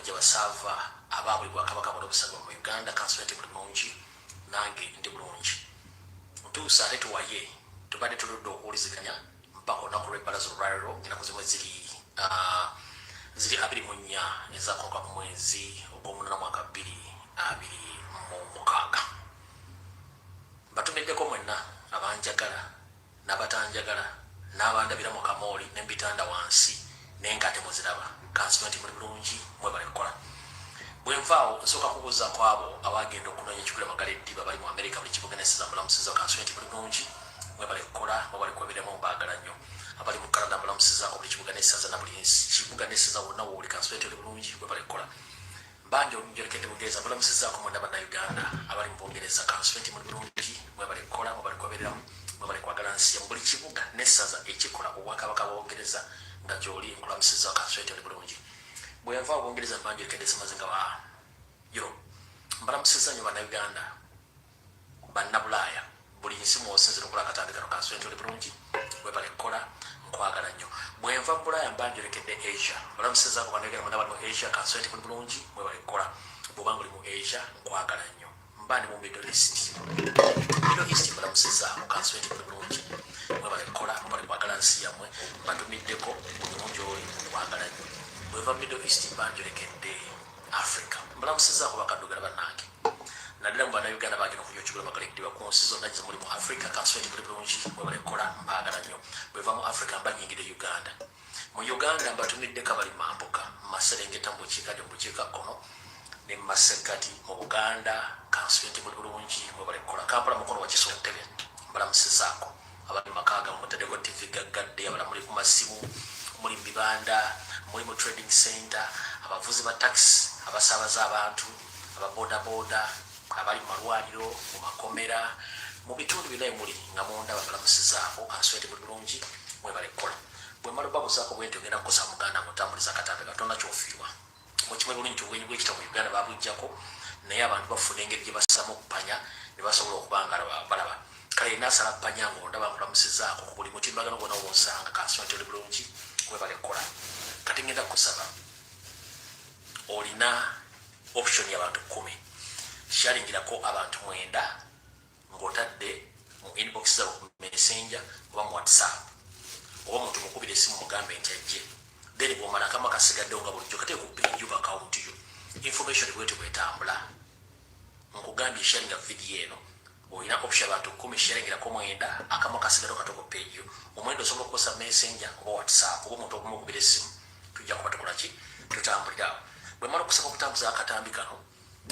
bajja basava ababuli bwa kabaka mu obusanga mu Uganda consulate bulungi nange ndi bulungi ntuusa ate tuwaye tubadde tuludde okuwuliziganya mpaka olunaku lw'ebbalaza olwaliro ennaku zimwe ziri 24 ezakonka mu mwezi ogw'omunana mwaka 2026 batumiddeko mwenna abanjagala n'abatanjagala n'abandabira mu kamooli n'embitanda wansi n'enkate muziraba constituent muli bulungi mwebale kukola bwenvaawo nsooka kubuuza ku abo abagenda okunoonya ekigula magala eddiba bali mu America buli kibuga nesiza mulamusiza constituent muli bulungi mwebale kukola mwebale kubeeramu mbaagala nnyo abali mu Canada mulamusizaako buli kibuga nesiza na buli kibuga nesiza wonna wooli constituent muli bulungi mwebale kukola mbanje olunjolekedde Bugereza mulamusizaako mwenda bannayuganda abali mu Bungereza constituent muli bulungi mwebale kukola mwebale kubeeramu mwebale kwagala nsi mu buli kibuga nesiza ekikola obwakabaka bw'Obungereza nga gy'oli nkulamusiza constituent muli bulungi bwenvaawo Bungereza mbanjolekedde simazinga ba Europe mbalamusiza nnyo bannayuganda bannabulaaya buli nsi mw'osinzira okola akatandikano constituent muli bulungi mwebale kukola nkwagala nnyo bwenva mu Bulaaya mbanjolekedde Asia balamusizaako bannayuganda mwena bali mu Asia constituent muli bulungi mwebale kukola bw'obanga oli mu Asia nkwagala nnyo mbandi mu Middle East balamusizaako constituent muli bulungi mwebale kukola mwebale kwagala nsi yammwe mbatumiddeko bulungi oli nkwagala nnyo bweva Middle East mbanjolekedde Africa mbalamusizaako bakaddugala bannange naddala mu bannayuganda bagenda okujja okigula magalekitibwa ku nsi zonna gye muli mu Africa constituent muli bulungi mwebale kukola mbaagala nnyo bweva mu Africa mbanyingidde Uganda mu Uganda mbatumiddeko abali mambuka mu Maserengeta mu bukiikadde mu bukiikakkono ne mu masekkati mu Buganda constituent muli bulungi mwebale kukola Kampala mukono wa Kiso Ntebe mbalamusizaako abali makaaga mutaddeko TV gaggadde abala muli ku masimu muli bibanda muli mu trading center abavuzi ba taxi abasaabaza abantu ababodaboda abali mu malwaliro mu makomera mu bitundu byonna muli nga munda babalamusizaako constituent muli bulungi mwebale kukola bwemala babuzaako bwenti ogenda kukosa muganda mutambuliza akatambi katonda kyofiirwa mukimwe bulungi obwenyi bwekita mu Uganda babujjako naye abantu bafuna engeri gye bassamu okupanya ne basobola okubanga balaba kale nasala panya ng'ondaba nkulamusizaako ku buli mutimbagano gwonna wonsanga constituent muli bulungi mwebale kukola kati ngenda kusaba olina option y'abantu 10 sharingirako abantu 9 ng'otadde mu inbox zabo ku messenger oba mu WhatsApp oba muntu mukubira essimu mugambe nti ajje then bw'omala akamu akasigaddewo nga bulijjo kateeka ku page oba account yo information bwete bwetambula nkugambye sharinga video eno olina option abantu 10 sharingirako 9 akamu akasigaddewo kateeka ku page yo omwenda osobola okukosa messenger oba WhatsApp oba omuntu okumukubira essimu tujja kuba tukola ki tutambulirawo bwe mala okusaba okutambuza akatambi kano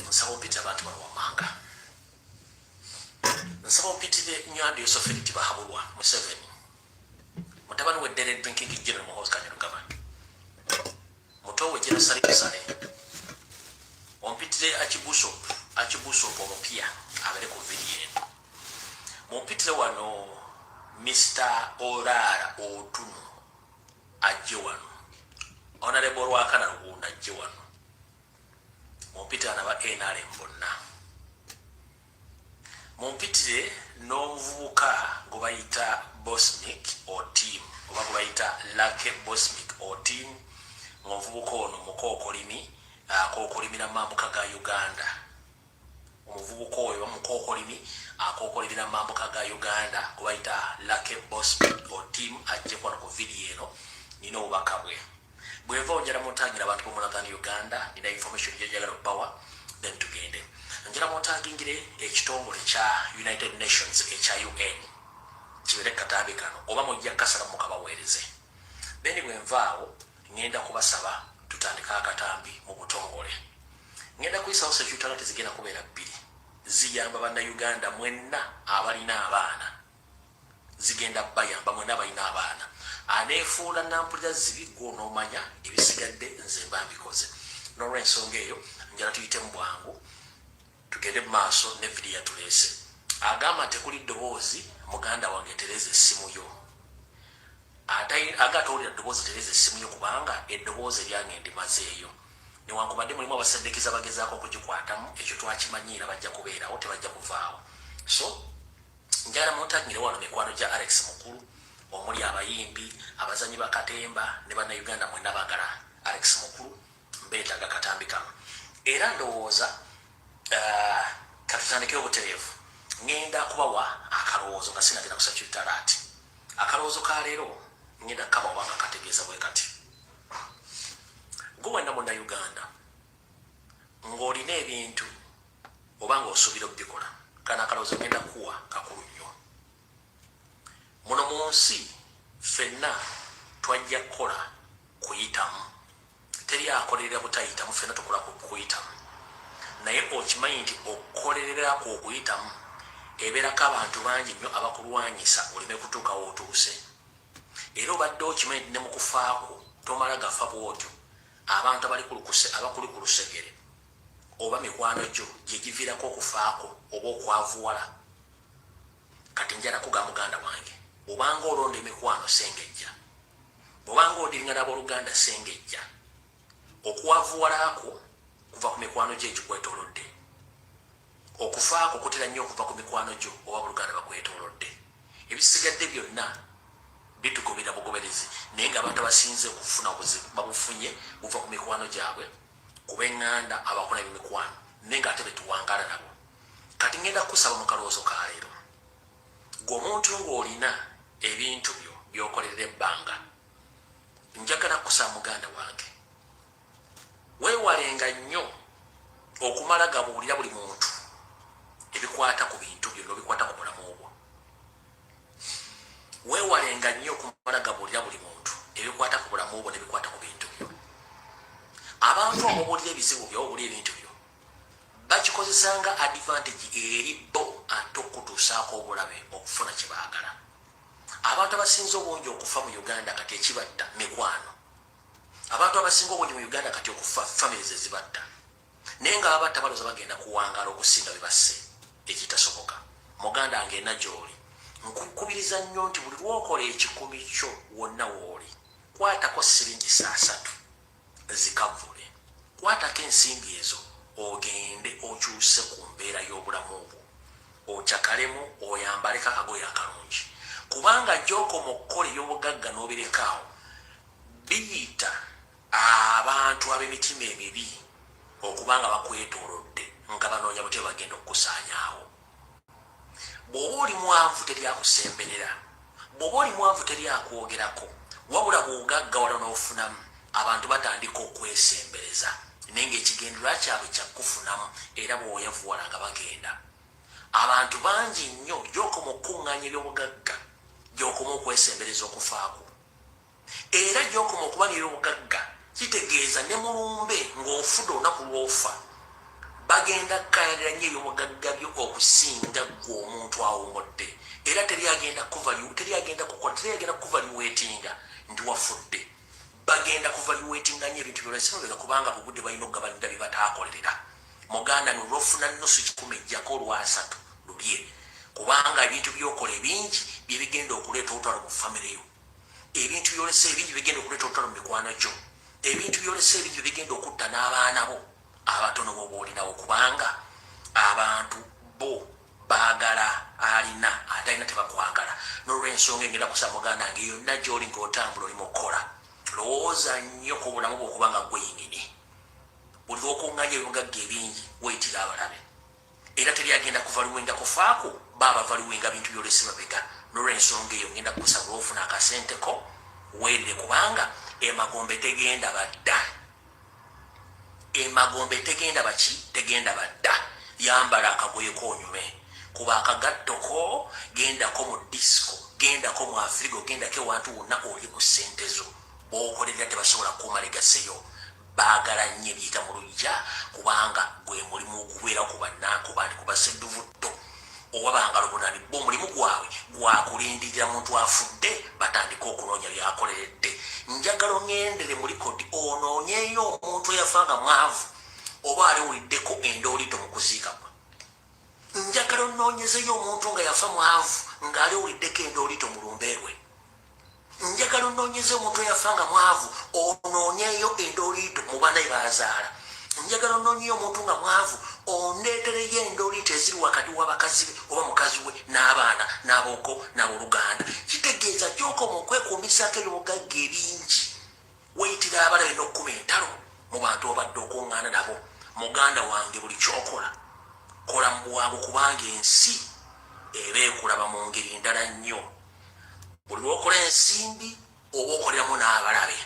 nsaba ompitire abantu bano wammanga nsaba ompitire Nywando Yosoferi Tibahabulwa Museveni mutabani w'eddere drinking general Muhoozi Kainerugaba muto we General Sale ompitire Archbishop omupya abere ku video eno mumpitire wano Mr. Orara Otunu ajje wano Honorable Rwakana Rugunda ajje wano mumpitire n'aba NRM bonna mumpitire n'omuvubuka gwe bayita Bosnick or team oba gwe bayita Lake Bosnick or team ng'omuvubuka ono mukookolimi akookolimira mambuka ga Uganda omuvubuka oyo bamukookolimi akookolimira mambuka ga Uganda gwe bayita Lake Bosnick or team ajje wano ku video eno nina obubaka bwe bweva onjala muntangira abantu b'omunagana Uganda nina information gy'enjagala okubawa then tugende njala muntangingire ekitongole kya United Nations ekya UN kibeere katambi kano oba mujja kasala mukabaweereze then bwenvaawo ngenda kubasaba tutandika akatambi mu butongole ngenda kuyisawo security zigenda kubeera 2 ziyamba bannayuganda mwenna abalina abaana zigenda bayamba mwenna balina abaana aneefuula nampulira zibiggo onoomanya ebisigadde nze mba mbikoze n'olw'ensonga eyo njala tuyite mu bwangu tugende mu maaso ne vidiyo yatuleese agamba nti tekuli ddoboozi muganda wange tereza essimu yo aga atawulira ddoboozi tereza essimu yo kubanga eddoboozi eryange ndimazeeyo newankubadde mulimu abasaddekiza bagezaako okugikwatamu ekyo twakimanyiira bajja kubeerawo tebajja kuvaawo so njala muntangire wano mikwano gya Alex Mukulu omuli abayimbi abazanyi bakatemba ne bannayuganda mwenna baagala Alex Mukulu mbeetaaga katambi era ndowooza katutandikire obutereevu ngenda kubawa akalowoozo nga sinagenda kusakitalaati akalowoozo ka leero ngenda kabawa nga kategeeza bwe kati gwe wenna munnayuganda ng'olina ebintu oba ng'osuubira okubikola kana akalowoozo ngenda kuwa kakulu nnyo muno mu nsi ffenna twajja kukola kuyitamu teri akolerera butayitamu ffenna tukola kuyitamu naye okimanyi nti okukolererako okuyitamu ebeerako abantu bangi nnyo abakulwanyisa oleme kutuukawo otuuse era obadde okimanyi nti ne mu kufaako tomala gafa bwotyo abantu abakuli ku lusegere oba mikwano gyo gye giviirako okufaako oba okwavuwala kati njala kuga muganda wange obanga olonda emikwano sengejja bwobanga odiringa n'abooluganda sengejja okwavuwalaako kuva ku mikwano gyo egikwetoolodde okufaako kutera nnyo okuva ku mikwano gyo oba buluganda bakwetoolodde ebisigadde byonna bitugobera bugoberezi naye ng'abantu abasinze okufuna obuzibu babufunye buva ku mikwano gyabwe kuba eŋŋanda abakola ebimikwano naye ng'ate betuwangala nabo kati ngenda kusaba mu kalowoozo ka leero gwe omuntu ng'olina ebintu byo by'okolerera ebbanga njagala kusaba muganda wange weewalenga nnyo okumala gabuulira buli muntu ebikwata ku bintu byo n'obikwata ku mulamu ogwo weewalenga nnyo okumala gabuulira buli muntu ebikwata ku bulamu obwo n'ebikwata ku bintu byo abantu ababuulira ebizibu byo obuulira ebintu byo bakikozesanga advantage eri bo ate okutuusaako obulabe okufuna kye baagala abantu abasinze obungi okufa mu uganda kati ekibatta mikwano abantu abasinga obungi mu uganda kati okufa families ezibatta naye nga ababatta balooza bagenda kuwangala okusinga bye basse ekitasoboka muganda ngenda gy'oli nkukubiriza nnyo nti buli lwokola ekikumi kyo wonna wooli kwatako siringi 3 zikavule kwatako ensimbi ezo ogende okyuse ku mbeera y'obulamu obwo okyakalemu oyambaleko akagoye akalungi kubanga gy'okoma okukola eby'obugagga n'obirekaawo biyita abantu ab'emitima emibi okubanga bakwetoolodde nga banoonya butya bagenda okukusaanyaawo bw'oba oli mwavu teri akusemberera bw'oba oli mwavu teri akwogerako wabula bw'ogagga wala n'ofunamu abantu batandika okwesembereza naye ng'ekigendererwa kyabwe kyakufunamu era bw'oyavuwala nga bagenda abantu bangi nnyo gy'okoma okukuŋŋaanya eby'obugagga gy'okoma okwesembereza okufaako era gy'okoma okuba n'eby'obugagga kitegeeza ne mulumbe ng'ofudde olunaku lw'ofa bagenda kukayalira nnyo eby'obugagga byo okusinga gwe omuntu awummudde era teri agenda kukuvaliweetinga nti wafudde bagenda kuvaliweetinga nnyo ebintu byolesinolega kubanga bugudde balina okugabanira bye bataakolerera muganda nolwofuna nnusu 10 ejjako olwasatu lulye kubanga ebintu byokola ebingi byebigenda okuleeta olutalo mu famire yo ebintu byolesa ebingi bigenda okuleeta olutalo mu mikwano gyo ebintu byolesa ebingi bigenda okutta n'abaana bo abatono boba olinawo kubanga abantu bo baagala alina ate alina tebakwagala n'olw'ensonga engenda kusaba muganda nge yonna gy'oli ng'otambula oli mukukola lowooza nnyo ku bulamu bwe okubanga gwenyini buli lw'okuŋŋanya ebibugagga ebingi weyitira abalabe era teri agenda kuvaliwenga kufaako baba valiwenga bintu byolese babega n'olw'ensonga eyo ngenda kusaba lw'ofuna akasenteko weerire kubanga emagombe tegenda badda emagombe tegenda badda yambala akagoye koonyume kuba akagattoko gendako mu disco gendako mu afrigo gendako ewantu wonna oli ku ssente zo bw'okolerera tebasobola kukumalegaseyo baagala nnyo ebyita mu lujja kubanga gwe mulimu ogubeera ku bannankuba ku basedduvutto oba bangalobonani bo omulimu gwabwe gwakulindirira muntu afudde batandika okunoonya byakoleredde njagala oŋŋendere mu likodi onoonyeyo omuntu eyafanga mwavu oba aliwuliddeko endoolito mu kuziika kwe njagala onoonyezeyo omuntu nga yafa mwavu ng'aliwuliddeko endoolito mu lumbeerwe njagala onoonyezeyo omuntu eyafanga mwavu onoonyeyo endoolito mu baana ebazaala njagala onoonyeyo omuntu nga mwavu ondeetereyo endoolito eziri wakati w'abakazi be oba mukazi we n'abaana n'abooko n'abooluganda kitegeeza gy'okoma okwekuumisako ebyobugagga ebingi weyitira abalabe n'okkuma entalo mu bantu obadde okuŋŋaana nabo muganda wange buli kyokola kola mu bwangu kubanga ensi eba ekulaba mu ngeri ndala nnyo. Buli lwokola ensimbi oba okoleramu n'abalabe,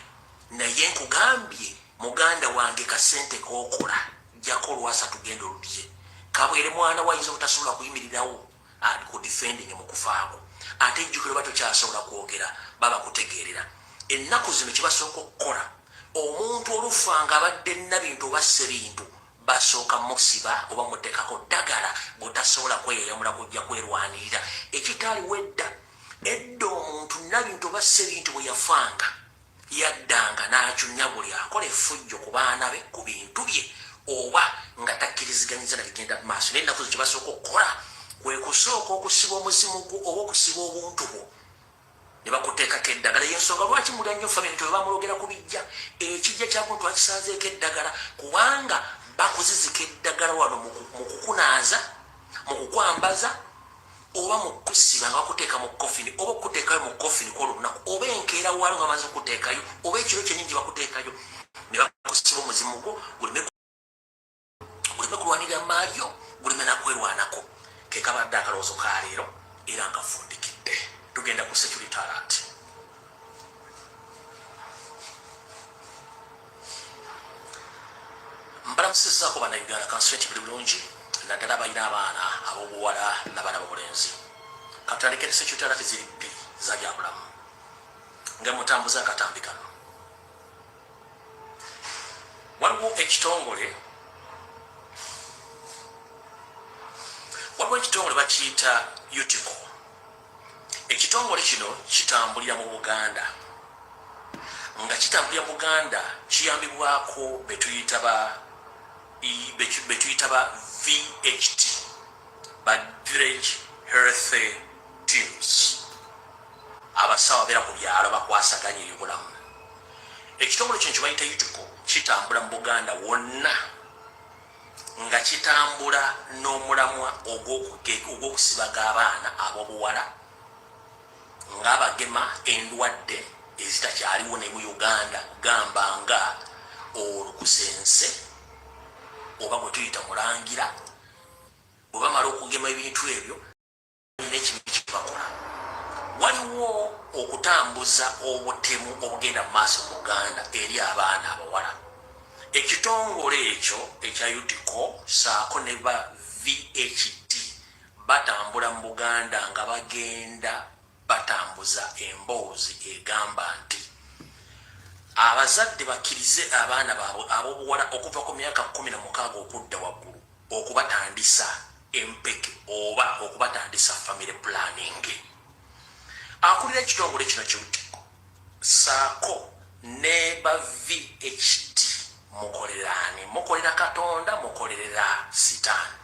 naye nkugambye muganda wange kasente kookola jjako olwasa tugenda oludye. Kabwere mwana wayinza obutasobola kuyimirirawo ali ku defending mu kufaako, ate ejjukiro ba tokyasobola kwogera baba kutegeerera. Ennaku zino kibasooka okukola, omuntu olufa nga abadde nna bintu oba sebintu basooka musiba oba muteekako ddagala bw'otasobola kweyeyamula kujja kwerwanirira. Ekitaaliwo edda omuntu nabintu oba sebintu bwe yafanga yaddanga n'acunya buli akola effujjo ku baana be ku bintu bye oba nga takkiriziganyiza na bigenda mu maaso. Naye ennaku zo kye basooka okukola kwe kusooka okusiba omuzimu gwo oba okusiba obuntu bwo ne bakuteekako eddagala. Y'ensonga lwaki mulya nnyo famire nti bwe bamulogera ku bijja ekijja kyabwe twakisanzeeko eddagala, kubanga bakuzizika eddagala wano mu kukunaaza, mu kukwambaza oba mu kusiba nga bakuteeka mu kofini oba okuteekayo mu kofini kwa olunaku oba enkeera walo nga bamaze okuteekayo oba ekiro kyennyingi bakuteekayo ne bakusiba omuzimu gwo guleme kulwanirira maalyo, guleme nakwerwanako. Ke kabadde akalowoozo ka leero era nga fundikidde. Tugenda ku security alert. Mbalamusizzaako bannayuganda kansuleeti buli bulungi naddala balina abaana ab'obuwala n'abaana b'obulenzi. Katandikire security alert ziri bbiri zabyabulamu nga mutambuza akatambi kano. Waliwo ekitongole bakiyita UTICO. Ekitongole kino kitambulira mu Buganda. Nga kitambulira mu Buganda kiyambibwako betuyita ba VHT, ba Village Health Teams, abasawo beera ku byalo bakwasaganya ebyobulamu. Ekitongole kino kibayita UTICO kitambula mu Buganda wonna, nga kitambula n'omulamwa ogw'okusibaga abaana ab'obuwala ng'abagema endwadde ezitakyaliwo ne mu Uganda, gamba nga olukusense oba gwe tuyita mulangira. Bwe bamala okugema ebintu ebyo n'ekibi kibakola. Waliwo okutambuza obutemu obugenda mu maaso mu Uganda eri abaana abawala. Ekitongole ekyo ekya UTICO saako ne ba VHT batambula mu Buganda nga bagenda batambuza emboozi egamba nti abazadde bakkirize abaana baabwe ab'obuwala okuva ku myaka 16 okudda waggulu okubatandisa empeke oba okubatandisa family planning. Akulira ekitongole kino ky'UTICO saako ne ba VHT mukolerani, mukolera Katonda, mukolerera Sitaani.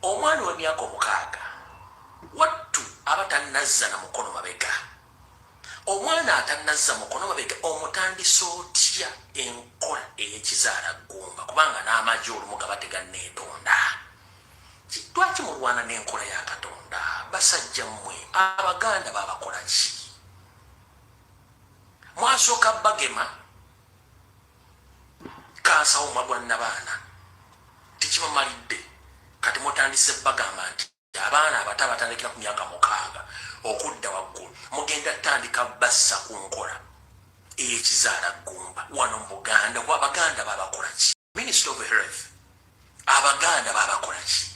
Omwana w'emyaka 6 wattu abatannazza na mukono mabega. Omwana atannazza mukono mabega omutandisa otya enkola ey'ekizaala ggumba, kubanga n'amagye olumu gaba teganneetonda. Lwaki mulwana n'enkola ya Katonda? Basajja mmwe Abaganda babakola ki? Mwasooka bagema kansawo mwagwanna baana tekibamalidde, kati mutandise bagamba nti abaana abato abatandikira ku myaka 6 okudda waggulu mugenda tandika bassa ku nkola ey'ekizaala ggumba wano mu Buganda. Kuba Abaganda babakola ki? Ministry of Health Abaganda babakola ki?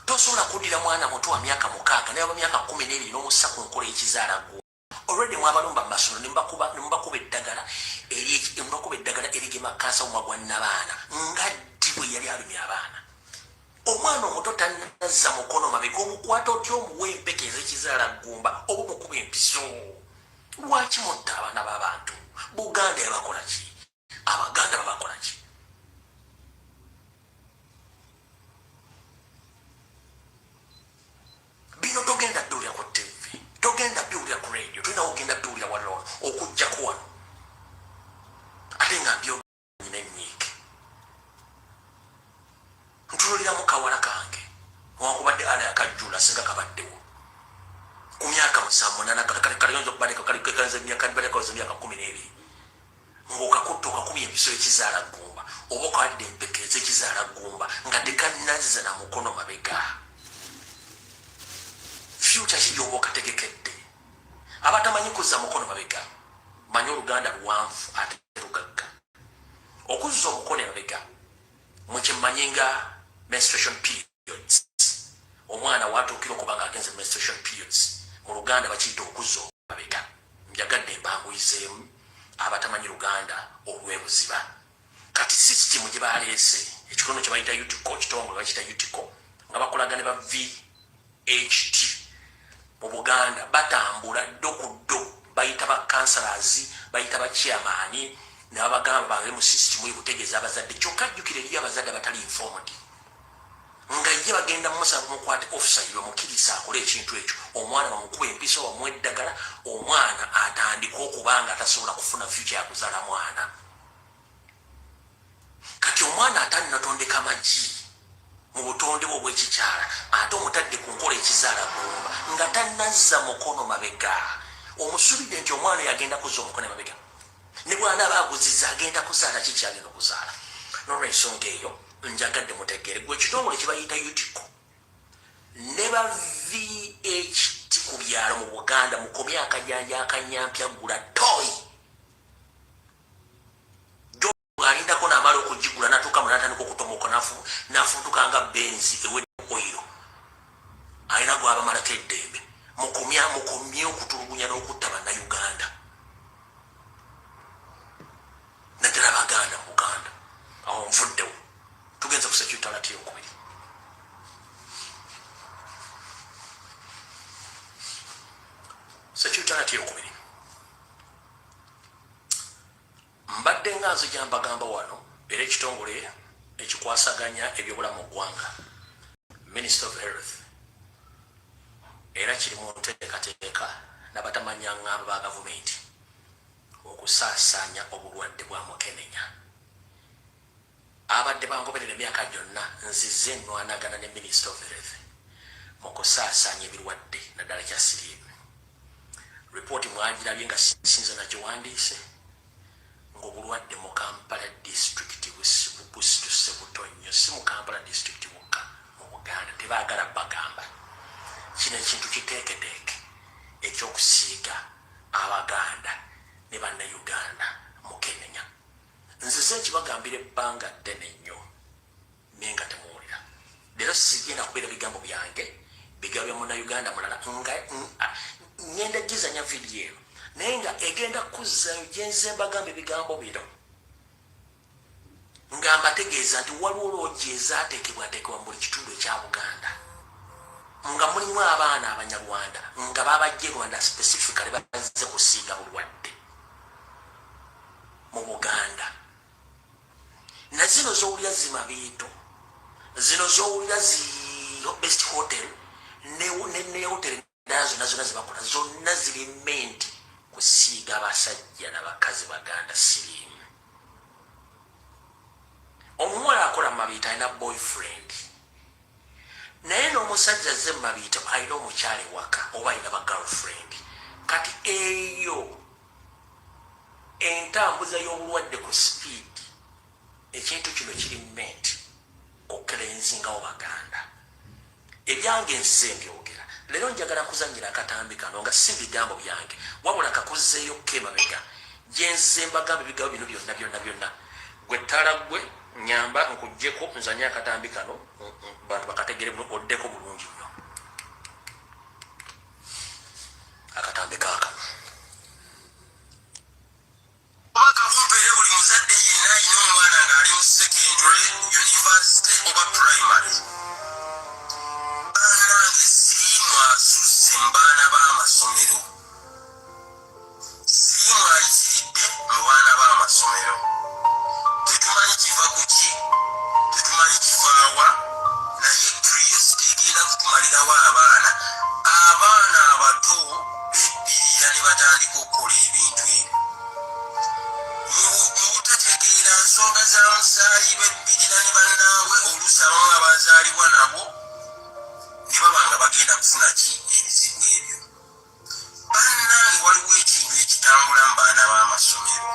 Tosobola kuddira mwana muto wa myaka 6 naye wa myaka 12 n'omussa ku nkola y'ekizaala ggumba. Already mwabalumba masolo nimbakuba eddagala erigema kansa omwagwanna baana nga ddi bwe yali alumya abaana. Omwana omuto tannazza mukono mabega omukwata otya omuwa empeke ez'ekizaala ggumba oba omukuba empiso? Lwaki mutta abaana b'abantu? Buganda yabakola ki? Abaganda babakola ki? Bino togenda ddulira ku TV, togenda biwulira ku radio, tulina ogenda biwulira wano okujjaku wano ate nga mbyonyina ennyiike. Ntuloliramu kawala kange wakubadde ala yakajjula singa kabaddewo ku myaka 7 kaliyonza okubadeko kalikekaza emyaka 12 ng'okakutta okakubya empiso y'ekizaala ggumba obokadde empeke ezikizaala gumba nga tekannaziza na mukono mabega future kijoba okategekedde abatamanyi kuzza mukono mabega manyi Oluganda luwanvu ate lugagga okuzza omukono mabega mukimanyinga menstruation periods omwana watuukira okuba nga agenze menstruation periods mu Luganda bakiyita okuzza mabega njagadde mbanguyizeemu abatamanyi Luganda olw'ebuziba kati system gye baleese ekikono kye bayita UTICO kitongole bakiyita UTICO nga bakolagane ba VHT mu Buganda batambula ddo ku ddo bayita ba councillors bayita ba chairman n'abagamba bali mu system y'okutegeeza abazadde kyokka jjukira eri abazadde batali informed nga ye bagenda musa mukwate officer yo mukirisa akole ekintu ekyo omwana bamukuba empiso bamuwa eddagala omwana atandika okubanga atasobola kufuna future yakuzaala mwana kati omwana atanatondeka amagi mu butonde bwe bw'ekikyala ate omutadde ku nkola ekizaala gumba nga tannazza mukono mabega omusubidde nti omwana yagenda kuzza omukono mabega ne bwana abaaguzizza agenda kuzaala kiki agenda okuzaala n'olw'ensonga eyo njagadde mutegeere gwe ekitongole kibayita UTICO ne ba VHT ku byalo mu Buganda mukomye akajanja akanyampya gula toyi alindako n'amala okugigula natuuka munatandika okutomoka nafutuka nga benzi ewedde oiro alina gwabamalako eddembe mukomye okutulugunya n'okutta bannayuganda naddala abaganda mu Buganda awo nvuddewo tugenza ku security alert eyokubiri security alert eyokubiri mbadde nga nzija mbagamba wano era ekitongole ekikwasaganya ebyobulamu mu ggwanga Minister of Health era kiri mu nteekateeka n'abatamanya ngamba ba gavumenti okusaasaanya obulwadde bwa mukenenya abadde bangoberera emyaka gyonna nzize nnwanagana ne Minister of Health mu kusaasaanya ebirwadde naddala kya siriimu ripooti mwagirabye nga sinze nagiwandiise ng'obulwadde mu Kampala district busituse butonyo si mu Kampala district wokka mu Buganda tebaagala bagamba kino ekintu kiteeketeeke ekyokusiiga abaganda ne bannayuganda mu Kenenya nzize ekibagambira ebbanga ddene nnyo naye nga temuwulira leero sigenda kubeera bigambo byange bigambo bya munnayuganda mulala nga ngenda gizanya vidiyo eno naye nga egenda kuzzayo gyenze mbagamba ebigambo bino nga mbategeeza nti waliwo loogi ezaateekebwateekebwa mu buli kitundu ekya Buganda nga mulimu abaana abanyarwanda nga babajje Rwanda specifically bazze kusiiga bulwadde mu Buganda na zino z'owulira zimabiito zino z'owulira best hotel ne hotel nazo zibakola zonna ziri menti kusiiga abasajja n'abakazi baganda siriimu omuwala akola mabiito alina boyfriend naye n'omusajja azze mumabiito alina omukyala ewaka oba alina ba girlfriend kati eyo entambuza y'obulwadde ku speed ekintu kino kiri menti kokkera enzingawo baganda ebyange nzize mbyogera leero njagala kuzanyira akatambi kano nga si bigambo byange wabula kakuzzeeyo kemabega gyenzize mbagamba ebigambo bino byonna gwe ttala gwe nyamba nkuggyeko nzanye akatambi kano bantu bakategere oddeko bulungi nnyo akatambi kaakano obaka bumpeere buli muzadde yenna alina omwana ng'ali mu secondary university oba primary bannange siriimu asusse mu baana b'amasomero siriimu ayitiridde mu baana b'amasomero tetumanyi kiva ku ki tetumanyi kivaawa naye curiosity egenda kutumalirawo abaana abato bebbirira ne batandika okukola ebintu ebyo mu butategeera nsonga za musaayi bebbirira ne bannaabwe oluusi abamu abazaalibwa nabo ne baba nga bagenda kufuna ki ebizibu ebyo bannange waliwo ekintu ekitambula mu baana b'amasomero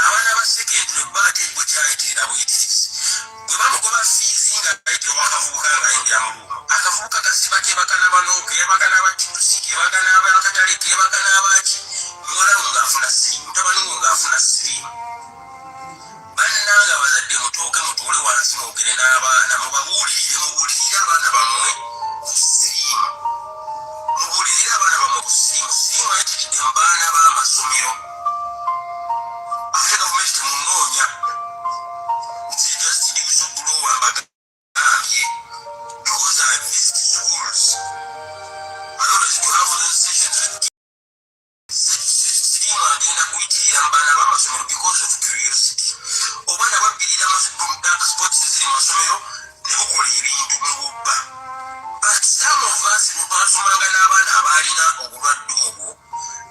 abaana ba secondary ate bwe kyayitira buyitirizi bwe bamugoba fiizi nga ayite wakavubuka nga ayingira mu luumu akavubuka kasiba kebakana banooke yebakana abakyusi kebakana abakatale kebakana abaki muwalawo ng'afuna siriimu tabanuwo ng'afuna siriimu bannanga abazadde mutooke mutuule wansi mwogere n'abaana mubuulirire abaana bammwe ku siriimu mubuulirire abaana bammwe ku siriimu siriimu ayitiridde mu baana b'amasomero ate gavumenti temunoonya nti just ndi whistleblower mbagambye because I visit schools I always do have those sessions with siriimu agenda kuyitirira mu baana b'amasomero because of curiosity obwana babbirira dark spots ziri mu masomero ne bukola ebintu mububba but some of us bwebasomanga n'abaana abaalina obulwadde obwo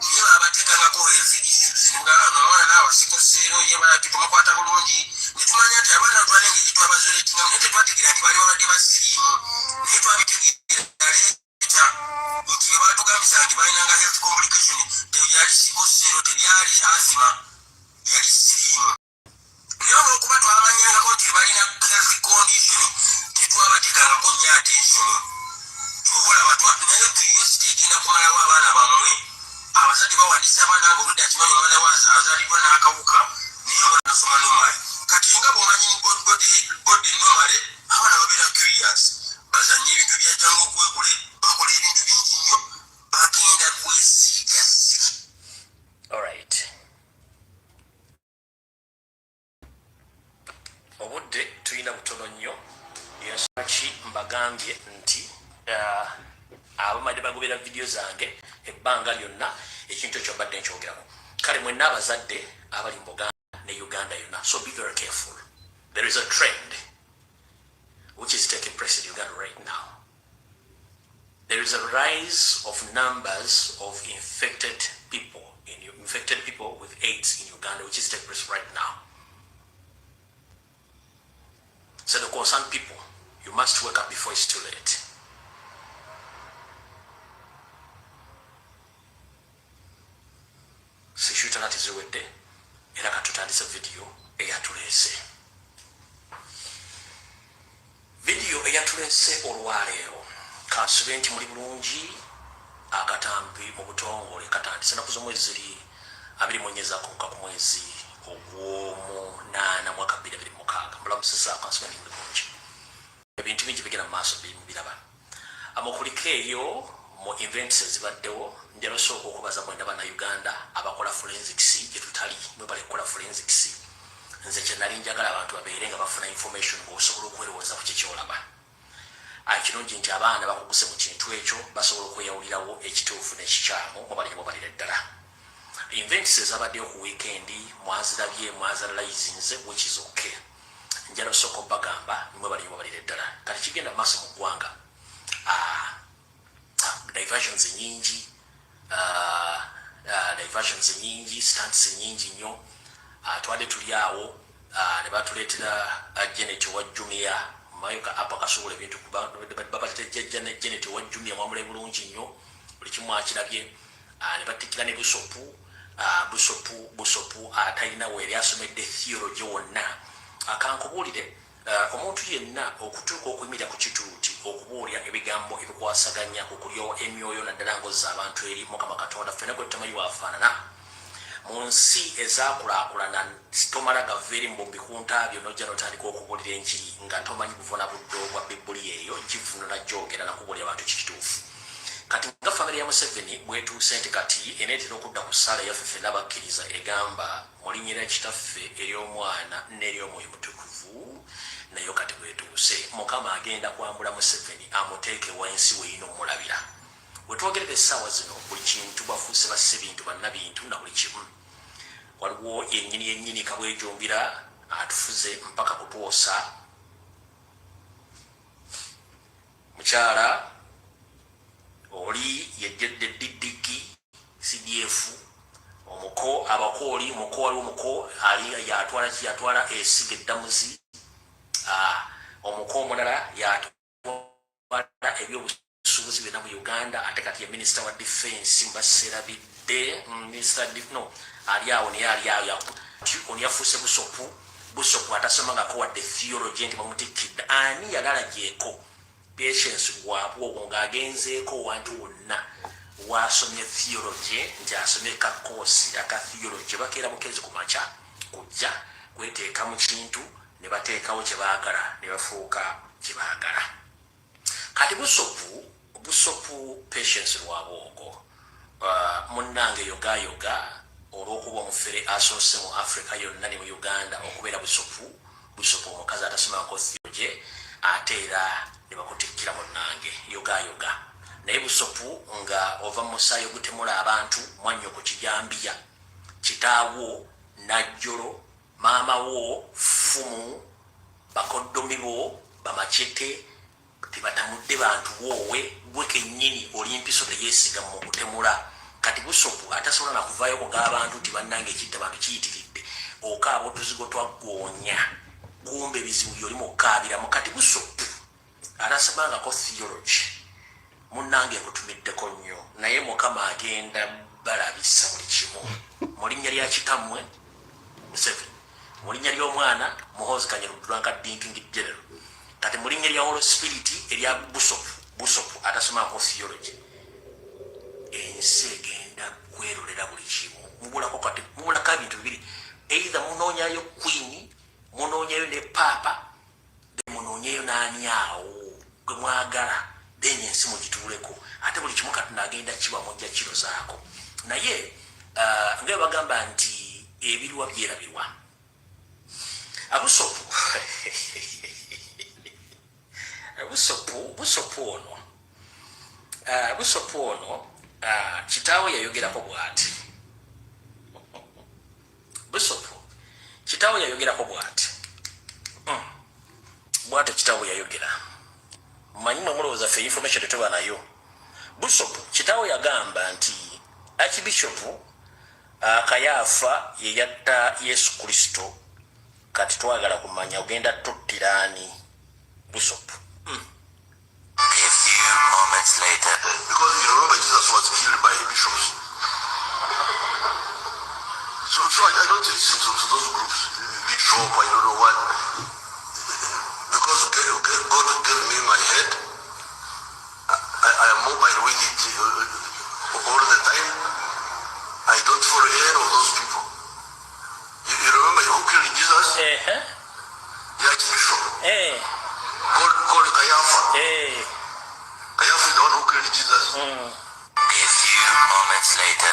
niye babateekangako health issues omwana awasikoseero ye tumukwata bulungi ne tumanya nti abaana twala engeri twabazoletingamu naye tetwategeera nti bali babadde basiriimu naye twabitegeera leeta nti bwe baatugambisa nti balinanga health complication teyali sikoseero tebyali asima yali siriimu naye olwokuba twamanyangako nti balina health condition tetwabateekangako nnyo attention kyoboolaba naye curiosity egenda kumalawo abaana bammwe abazadde bawandiisa abaana nga oludde akimanyi omwana we azaalibwa n'akawuka naye omwana asoma nomale kati nga bwomanyi bode nomale abaana babeera curious bazanya ebintu byajjanga okwegule bakola ebintu bingi nnyo bagenda kwesiiga siri. Alright. Obudde tulina butono nnyo yasaki mbagambye nti abamadde bagobera vidiyo zange ebbanga lyonna ekintu ekyo mbadde nkyogeramu kale mwenna abazadde abali mu Buganda ne Uganda yonna, so be very careful. There is a trend which is taking place in Uganda right now. There is a rise of numbers of infected people with AIDS in Uganda, which is taking place right now. So the concerned people, you must wake up before it's too late. Sishuta nati ziwedde era katutandise video eyatulese. Video eyatulese olwaleero kansube nti muli bulungi akatambi mu butongole katandise naku z'omwezi ziri 24 ku mwezi ogw'omunaana mwaka 2026 mulamusisa kansube nti muli bulungi ebintu bingi bigenda mu maaso biraba amukulika eyo mu events ezibaddewo njalo sooka okubaza mwenda bana Uganda abakola forensics gye tutali mwe bali kukola forensics nze kye nali njagala abantu babeere nga bafuna information ng'osobola okwerowooza ku kikyolaba kirungi nti abaana bakuguse mu kintu ekyo basobola okweyawulirawo ekituufu n'ekikyamu mubalimo balira ddala. Events ezabaddeyo ku weekend mwazirabye mwaziralizinze which is okay. Njalo sooka bagamba mwe balimo balira ddala kati kigenda maaso mu ggwanga diversions nyingi stunts nyingi nnyo twade tuli awo ne batuleetera Janet wa Jumia mayoka apa kasobola ebintu babateteja ne Janet wa Jumia mwamule bulungi nnyo buli kimu akirabye ne batikira ne busopu atalina weeri asomedde theology wonna akankubulire omuntu yenna okutuuka okuyimira ku kituuti okubuulira ebigambo ebikwasaganya okulyawo emyoyo naddala ngozza abantu eri Mukama Katonda ffenna gwe tutamanyi waafaanana mu nsi ezaakulaakulana tomala gava eri mbumbi ku ntaabyo nojja notandika okubuulira enjiri nga tomanyi buvuna budde obwa Bibbuli eyo givunula gyogera nakubuulira abantu kikituufu kati nga famire ya Museveni bwetuuse nti kati eneetera okudda ku ssaala yaffe ffenna bakkiriza egamba mulinyira kitaffe ery'omwana n'ery'omwoyo mutukuvu nayo kati bwetuuse Mukama agenda kwambula Museveni amuteeke wansi weeyina omulabira. Bwe twogerera essaawa zino buli kintu bafuuse basse bintu bannabintu na buli kimu waliwo yennyini kabwejombira atufuze mpaka kutwosa mukyala oli yejjedde DDG CDF omuko abakooli muko wali omuko ali yatwala esiga eddamuzi omuko omulala yatwala ebyobusuubuzi byonna mu Uganda ate kati ye Minister wa Defense mbaserabidde Minister no ali awo naye ali awo oni yafuuse busopu Busopu atasomanga ko wadde theology nti bamutikidde ani yagala gyeko patience gwabwo ng'agenzeeko wantu wonna wasomye theology nti asomye ka course aka theology bakeera bukezi ku makya kujja kweteeka mu kintu ne bateekawo kye baagala ne bafuuka kye baagala. Kati busopu patience lwabwogo munnange yoga olw'okuba omufere asoose mu Africa yonna ne mu Uganda okubeera busopu omukazi atasomako theology ate era ne bakutikkira munnange yoga naye busopu nga ova mu musaayi ogutemula abantu mwannyoko kijambiya kitaawo najjolo maama wo fumu bakoddomi bo bamacete tebatamudde bantu wowe gwe kennyini olimpiso teyeesiga mu kutemula. Kati busopu atasobola na kuvaayo kugaba abantu nti bannange ekitta bantu kiyitiridde okaaba otuzigo twagoonya kumbe ebizibu byoli mukaabiramu. Kati busopu atasomangako theology munnange nkutumiddeko nnyo naye mukama agenda balabisa buli kimu mu linnya lya kitammwe Museveni, mu linnya ly'omwana Muhoozi Kainerugaba Dinking General, kati mu linnya lya Holy Spirit erya busopu atasomangako theology ensi egenda kwerolera buli kimu. Mubulako ebintu bibiri, either munoonyayo queen munoonyayo ne papa munoonyayo n'ani awo gwe mwagala then ensi mugituuleko ate buli kimu kati nagenda kiba mujja kiro zaako. Naye nga bagamba nti ebiriwa byerabirwa abusopu busopu ono kitaawe yayogerako bw'ati. Busopu kitaawe yayogerako bw'ati bw'atyo kitaawe yayogera manyi mulowooza ffe information tetuba nayo. Busopu kitaawe yagamba nti Archbishopu Kayaafa ye yatta Yesu Kristo, kati twagala kumanya ogenda tuttiraani Busopu. A few moments later, because you remember Jesus was killed by bishops. So I don't listen to those groups, bishop, I don't know what. Because God gave me my head, I am mobile with it all the time. I don't follow any of those people. You remember who killed Jesus? The Archbishop. Called Kayaafa. Kayaafa is the one who killed Jesus. A few moments later.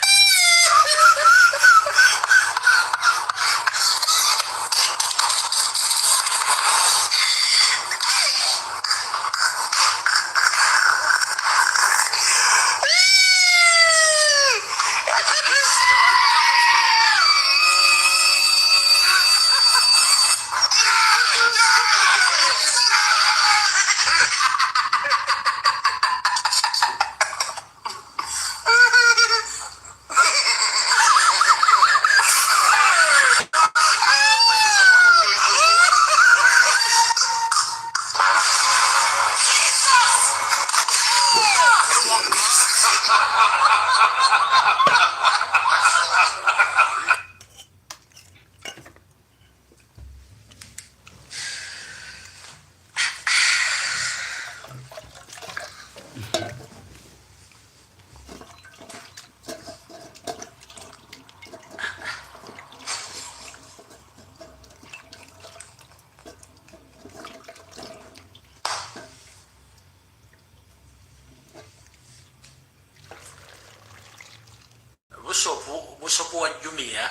Busopu wa Jumia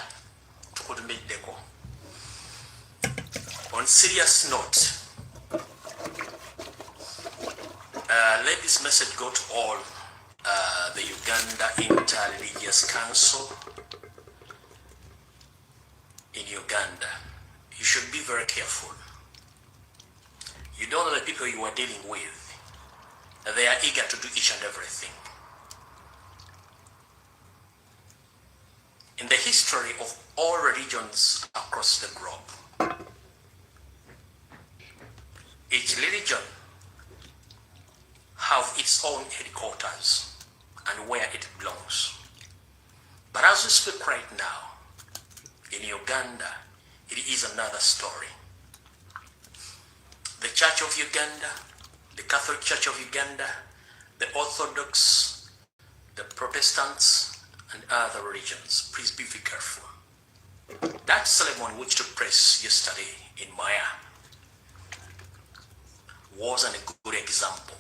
tukutumiddeko. On serious note, let this message go to all the Uganda Inter-Religious Council in Uganda. You should be very careful. You don't know the people you are dealing with. They are eager to do each and everything. In the history of all religions across the globe, each religion have its own headquarters and where it belongs. But as we speak right now, in Uganda, it is another story. The Church of Uganda, the Catholic Church of Uganda, the Orthodox, the Protestants, and other religions, please be very careful. That ceremony which took place yesterday in Maya was a good example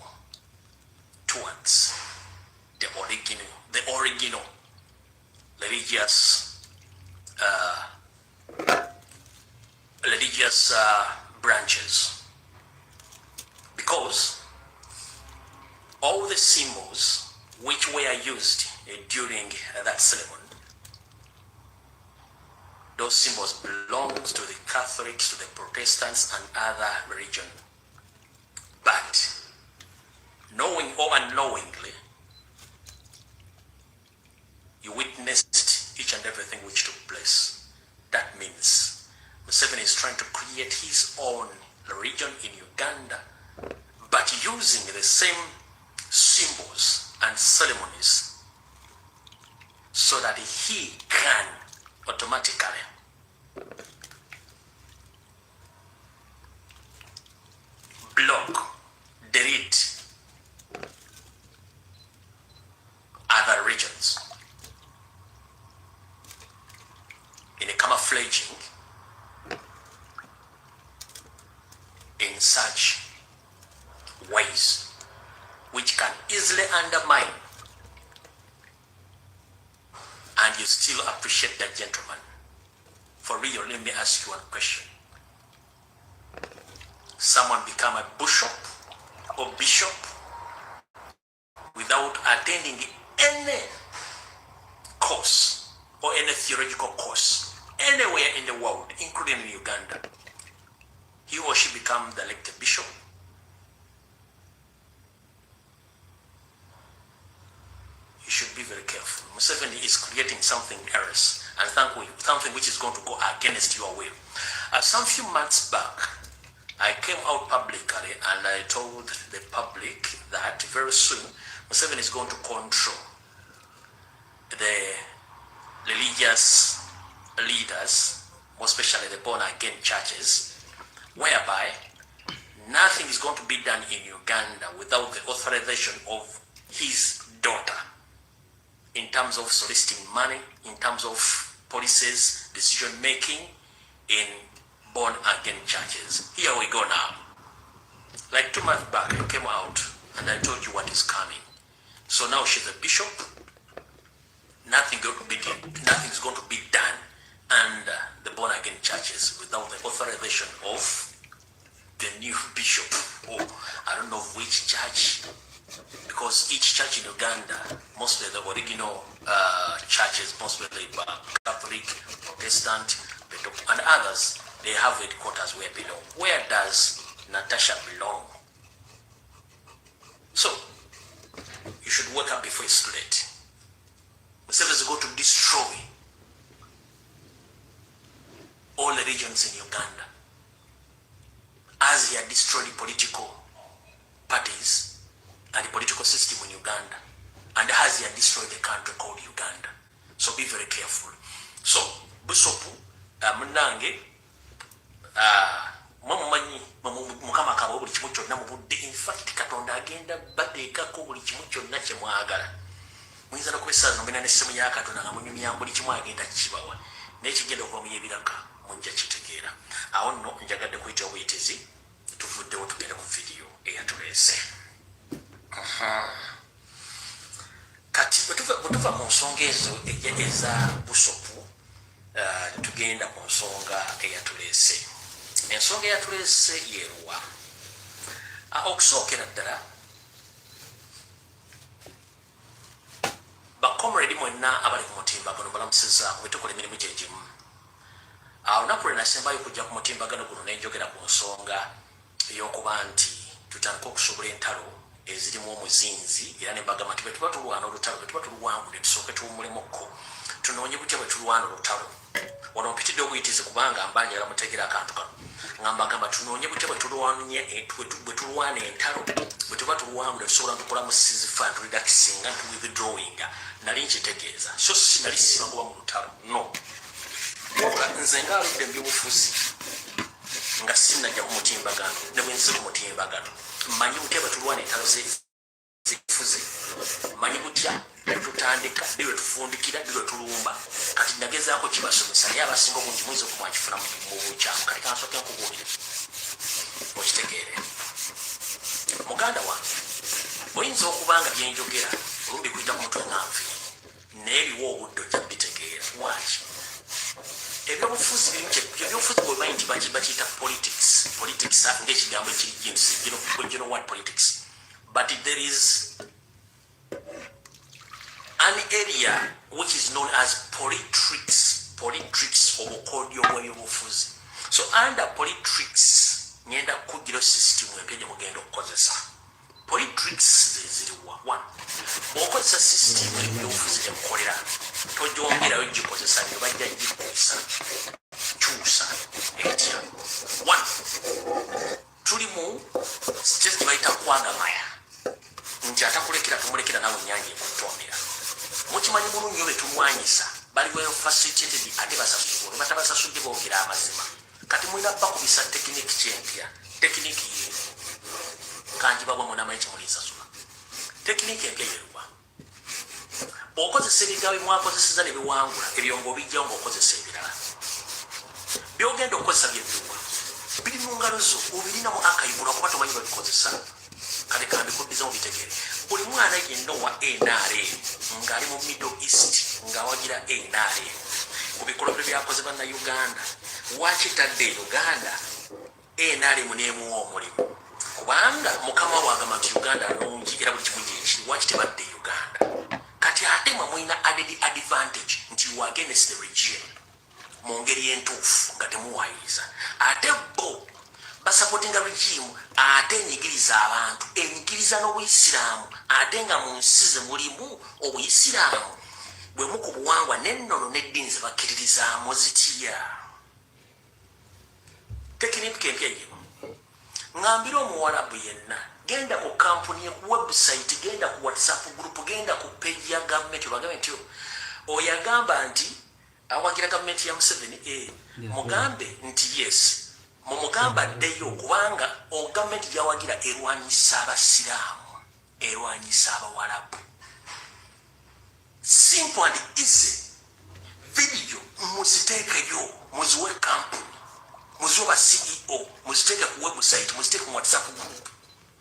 towards the original religious branches, because all the symbols which were used during that ceremony, those symbols belong to the Catholics, to the Protestants, and other religions. But knowing or unknowingly, you witnessed each and everything which took place. That means Museveni is trying to create his own religion in Uganda, but using the same symbols and ceremonies so that he can automatically block, delete other regions in a camouflaging in such ways which can easily undermine, and you still appreciate that gentleman. For real, let me ask you one question. Someone become a bishop or bishop without attending any course or any theological course anywhere in the world, including in Uganda, he or she become the elected bishop? You should be very careful. Museveni is creating something else, and something which is going to go against your will. Some few months back, I came out publicly and I told the public that very soon Museveni is going to control the religious leaders, more especially the born-again churches, whereby nothing is going to be done in Uganda without the authorization of his daughter, in terms of soliciting money, in terms of policies, decision-making in born-again churches. Here we go now. Like 2 months back, I came out and I told you what is coming. So now she's a bishop. Nothing is going to be done under the born-again churches without the authorization of the new bishop. Oh, I don't know which church, because each church in Uganda, mostly the original churches, mostly Catholic, Protestant, and others, they have headquarters where belong. Where does Natasha belong? So, you should wake up before it's too late. Museveni is going to destroy all the regions in Uganda, as he had destroyed the political parties and the political system in Uganda, and as he had destroyed the country called Uganda. So be very careful. So, Busopu, Munange, Mamumanyi, Mukama Kabo, buli kimu kyonna mu budde. In fact, Katonda agenda bateekako buli kimu kyonna kye mwagala. Muyinza n'okubisaaza nomena n'essimu ya Katonda nga munyumya buli kimu agenda kikibawa. Naye kigenda okuba mu y'ebiraka mujja kitegeera. Awo nno njagadde kuyita obuyitizi, tuvuddewo tugenda ku vidiyo eyatuleese. Kati bwetuva mu nsonga ezo eza busopu, tugenda ku nsonga eyatuleese. Ensonga eyatuleese yeeruwa. Okusookera ddala, bakomredi mwenna abali ku mutimbagano balamusizzaako bwe tukola emirimu gye gimu. Olunaku lwe nasembayo okujja ku mutimbagano guno ne njogera ku nsonga ey'okuba nti tutandika okusobola entalo ezirimu omuzinzi, era ne mbagamba nti bwe tuba tulwana olutalo, bwe tuba tuluwangudde tusooke tuwumulemmukko tunoonye butya bwe tulwana olutalo. Wano mpitidde obuyitizi kubanga mbanjala mutegera akantu kano. Nga mbagamba tunoonye butya bwe tulwana entalo, bwe tuba tuluwangudde tusobola tukolamu sizifa tulidakisinga withdrawing. Nali nkitegeeza, so sinali siba kuba mu lutalo, no. nze ngaalidde mbyobufuzi nga sinnajja ku mutimbagano ne bwe nzize ku mutimbagano mmanyi butya bwe tulwana entalo zefuzi mmanyi butya bwe tutandika ne bwe tufundikira ne bwe tulumba kati nagezaako kibasomesa naye abasinga obungi muyinza okumwakifuna mu bukyamu kati kansooke nkubuulire okitegeere muganda wange oyinza okuba nga byenjogera olumbi kuyita ku mutwe nganvi naye biwa obudde ojja kubitegeera waki ebyobufuzi ebyobufuzi bwemanyi nti bakiyita politics ng'ekigambo ekiri you know what politics but there is an area which is known as politics obukodyo bw'ebyobufuzi so under politics ngenda kukugira system empya gye mugenda okukozesa politics zeziriwa one bw'okozesa system ebyobufuzi gyemukolera togyongerayo gikozesa ne bajja gikozesa kyusa etya one tuli mu state gyebayita kwagamaya nti atakulekera tumulekera nawe ennyanja ekutondera mukimanyi bulungi obe tumwanyisa baliweyo facilitated ate basasudde ne batabasasudde boogera amazima kati mulina bakubisa tekiniki kyempya tekiniki ye kanjibabwa munamanyi kimulinsasula tekiniki empya yeruwa bw'okozesa ebigambo bimwakozeseza ne biwangula ebyo ng'obijjawo ng'okozesa ebirala byogenda okukozesa byebbiwa biri mu ngalo zo obirinamu akayibula kuba tomanyi babikozesa kale kambikuddiza mu bitegeere buli mwana yenna owa NRA ng'ali mu middle east ng'awagira NRA ku bikolobero byakoze bannayuganda wakitadde Uganda NRA muneemuwa omulimu kubanga mukama wagamba nti Uganda.Lumbuye era buli kimu gyekiri wakitebadde Uganda kati ate mwe mulina added advantage nti you are against the regime mu ngeri entuufu nga temuwayiriza ate bo basupportinga regime ate enyigiriza abantu enyigiriza n'obuyisiraamu ate nga mu nsi ze mulimu obuyisiraamu bwemu ku buwangwa n'ennono n'eddiini ze bakkiririzaamu zitya tekiniki empya yemu ngambira omuwarabu yenna genda ku kampuni ku website genda ku whatsapp group genda ku page ya gavumenti olwagavumenti oyagamba nti awagira gavumenti ya Museveni mugambe nti yes mumugamba addeyo kubanga gavumenti gyawagira erwanyisa abasiraamu erwanyisa abawarabu simple and easy video muziteekeyo muziwe kampuni muziwe ba CEO muziteeke ku website muziteeke ku whatsapp group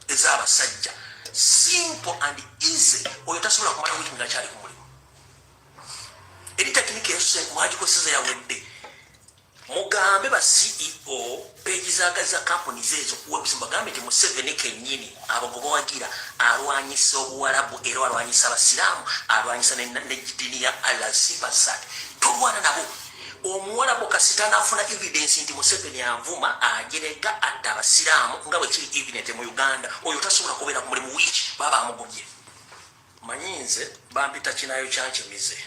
ez'abasajja simple and easy oyo tasobola kumala wiki nga kyali ku mulimu eri tekiniki mwagikozesa yawedde mugambe ba CEO peji za kampuni zezo website bagambe nti Museveni kennyini abagoba wagira alwanyisa obuwarabu era alwanyisa abasiraamu alwanyisa n'eddiini ya al-Sibasat tolwana nabo omuwarabu kasita n'afuna evidence nti Museveni avuma agerega atta abasiraamu nga bwe kiri evident mu Uganda oyo tasobola kubeera ku mulimu wiki baba amugobye manyi nze bampita kinayo kyankimize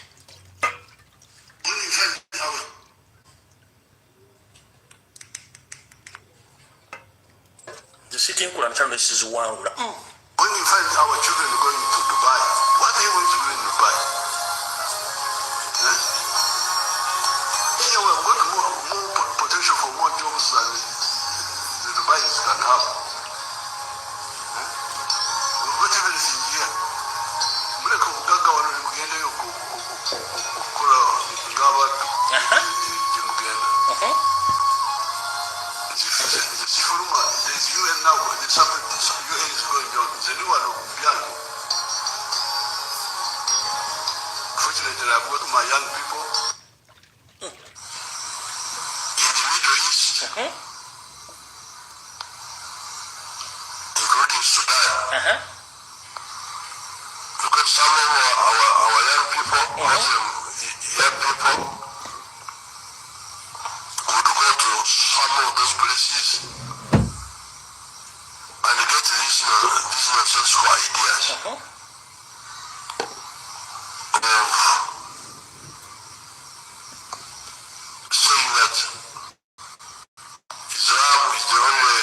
sitting Quran is wangula. When you find our children going to Dubai, what are you going to do in Dubai? Here we've got more potential for more jobs than the Dubais can have. We've got everything here. Mleko mgaga wana mgenda yoko kukula ngawa mgenda. There's UN now, there's something UN is going on. There's a new one beyond. Fortunately, I've got my young people in the Middle East, including Sudan. Because some of our young people, Muslim young people, would go to some of those places and get these nonsensical ideas of saying that Islam is the only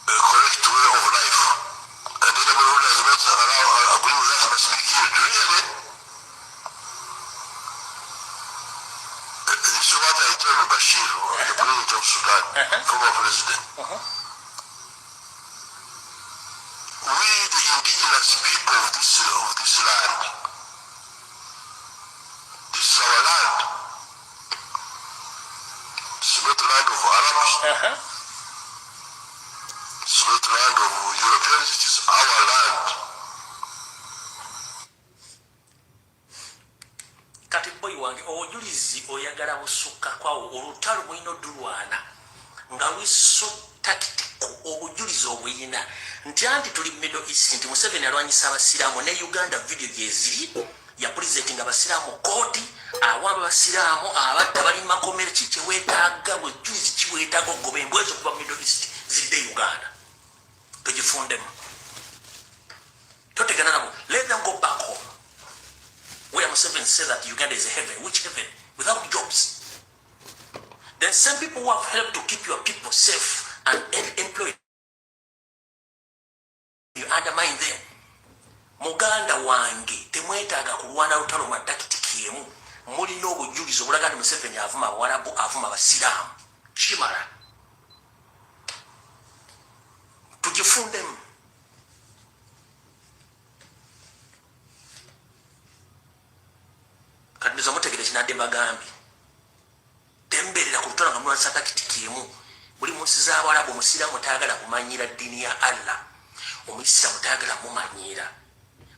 correct way of life, and anybody who does not agree with that must be killed. Really? former president. We, the indigenous people of this land, this is our land. It's not the land of Arabs. It's not the land of Europeans. It is our land. Kati boy wange ojulizi oyagala busukka kwawo olutalo mwino dulwana nga wiso tactical obujulizi obuyina nti anti tuli Middle East nti Museveni alwanyisa abasiraamu ne Uganda video gyeziri ya president nga abasiraamu koti awamba abasiraamu abatta bali makomere kiche wetaaga bujulizi kiwetaaga ogobe mbwezo kuba Middle East zidde Uganda tujifundemu totegana nabo let them go back home. Where Museveni said that Uganda is a heaven. Which heaven? Without jobs. Then some people who have helped to keep your people safe and employed, you undermine them. Muganda wange temwetaaga kulwana lutalo matakitikiemu mulina obujulizi obulaga nti Museveni avuma Abawarabu avuma abasiraamu kimala tugifundemu. Kadizo mutegere kinadde bagambi temberera ku lutalo nga mulwanisa takitikiemu buli munsi z'Abawarabu omusiraamu tayagala kumanyira ddiini ya Allah omuyisiraamu tayagala mumanyira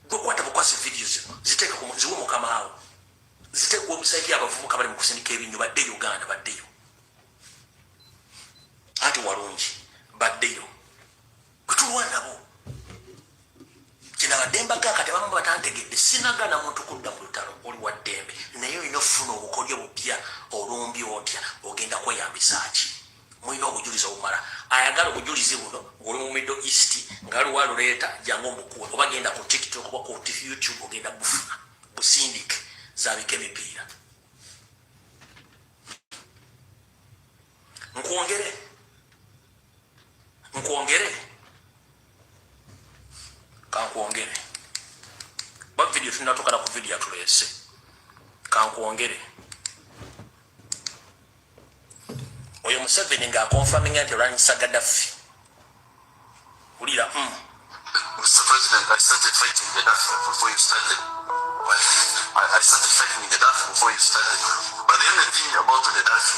gwe kwata bukwasi videos ziteeka ku ziwe mukama awo ziteeka ku website y'abavubuka bali mu kusindika ebinyu badde Uganda baddeyo ati walungi baddeyo kutulwana nabo kina bademba gaka tebamu batantegedde sinagana muntu kudda mu lutalo oli wa ddembe naye olina ofuna obukodyo bupya olumbi otya ogenda kweyambisa ki mulina obujulizi obumala ayagala obujulizi buno ng'oli mu Middle East nga luwa luleeta jangu omukuwe oba genda ku TikTok oba ku YouTube ogenda bufuna busindike zabika emipiira nkuongere kankuongere ba video tunatokana ku video atulese kankuongere oyo Museveni nga confirming nti olwanyisa Gaddafi ulira Mr. President, I started fighting Gaddafi before you started. I started fighting Gaddafi before you started. But the only thing about Gaddafi,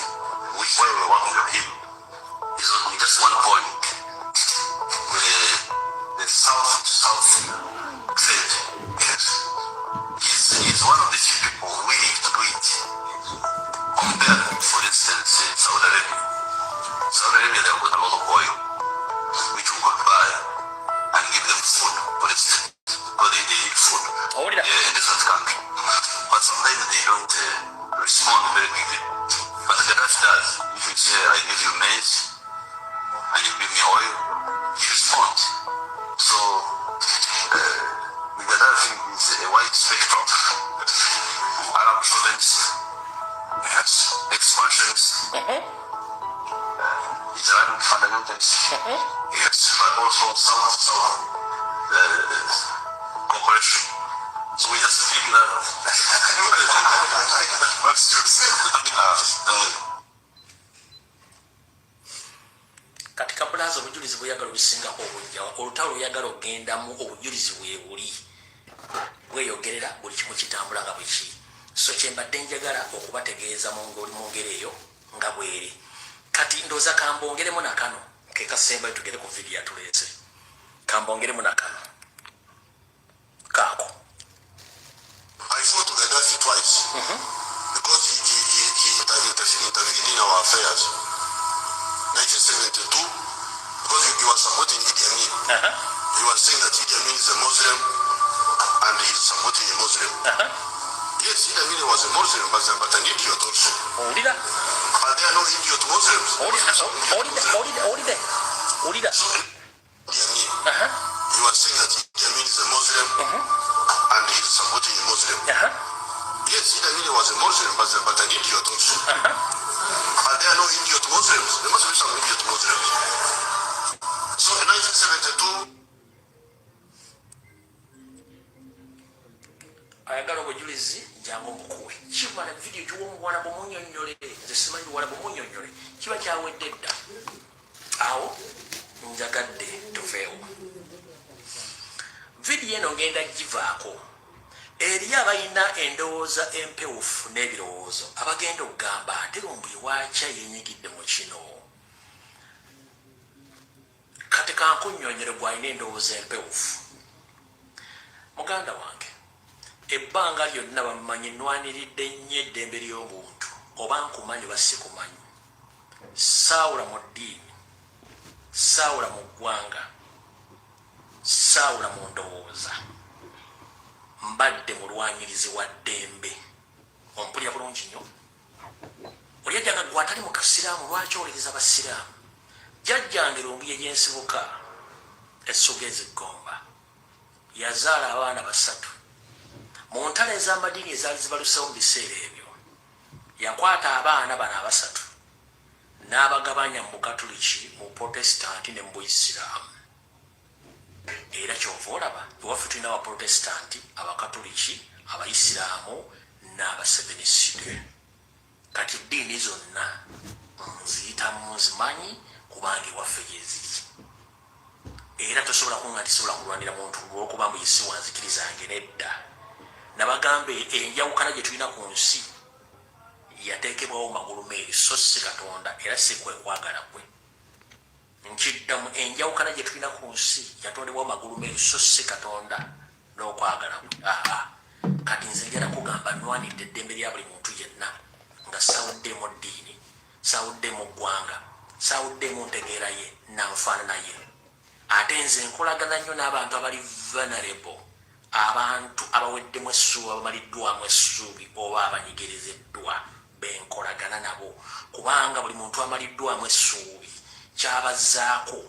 while we were working with him, is on just one point. The south-to-south trade. Yes. He's one of the few people willing to do it. Compare, for instance, Saudi Arabia. Saudi Arabia, they've got a lot of oil, which we could buy and give them food, for instance, because they need food. In a desert country. But sometimes they don't respond very quickly. But the Gaddafi does. If you say, I give you maize, and you give me oil, he responds. So, the Gaddafi is a wide spectrum. Arab province, yes, expansions, Islamic fundamentalists, yes, but also south-south cooperation. So we just feel that what's your katika plaza obujulizi buyagala obusingako obujja olutalo oyagala ogendamu obujulizi bwebuli bweyogerera buli kimu kitambula nga bweki so kyembadde njagala okubategeeza ng'oli mu ngeri eyo nga bweri kati ndooza kambongeremu nakano ke kasembayo tugere ku video yatuleese kambongeremu nakano kaako I fought Gaddafi twice because he intervened in our affairs. 1972, because he was supporting Idi Amin. He was saying that Idi Amin is a Muslim and he's supporting a Muslim. Yes, Idi Amin was a Muslim, but an idiot also. Are there no idiot Muslims? So Idi Amin, he was saying that Idi Amin is a Muslim and he's supporting a Muslim. Yes, Idi Amin was a Muslim, but an idiot also. Are there no idiot Muslims? There must be some idiot Muslims. So in 1972, ayagala obujulizi jangu mukuwe kimala video gy'omuwala bumunyonyole nze simanyi wala bumunyonyole kiba kyawedde dda awo njagadde tuveewo video eno ngenda givaako eri abalina endowooza empewufu n'ebirowoozo abagenda okugamba ate Lumbuye wakya yenyigidde mu kino kati kankunnyonyere gw'alina endowooza empewufu muganda wange ebbanga lyonna bamumanyi nnwaniridde nnyo eddembe ly'obuntu oba nkumanyi oba sikumanyi saawula mu ddiini saawula mu ggwanga saawula mu ndowooza mbadde mulwanyirizi wa ddembe ompulira bulungi nnyo oli ajjanga gwe atali mu kasiraamu lwaki owuliriza abasiraamu jjajjange Lumbuye gyensibuka essuga eziggomba yazaala abaana 3 mu ntalo ez'amadiini ezaali zibalusewo mu biseera ebyo yakwata abaana bano 3 n'abagabanya mu Katuliki mu Protestanti ne mu Buisiraamu era kyova olaba ewaffe tulina Abaprotestanti Abakatuliki Abaisiraamu n'Abaseveniside kati ddiini zonna nziyitamu nzimanyi kubanga ewaffe gyeziri era tosobola kunga tisobola kulwanira muntu olw'okuba muyisi wanzikirizange nedda nabagambe enjawukana gye tulina ku nsi yateekebwawo magulu meeri so si Katonda era si kwe kwagala kwe nkiddamu enjawukana gye tulina ku nsi yatondebwawo magulu meeri so si Katonda n'okwagala kwe kati nze njala kugamba nnwanidde eddembe lya buli muntu yenna nga saawuddemu ddiini saawuddemu ggwanga saawuddemu ntegeera ye nanfaanana ye ate nze nkolagana nnyo n'abantu abali vulnerable abantu abaweddemu essuubi abamaliddwamu essuubi oba abanyigiriziddwa benkolagana nabo kubanga buli muntu amaliddwamu essuubi kyabazzaako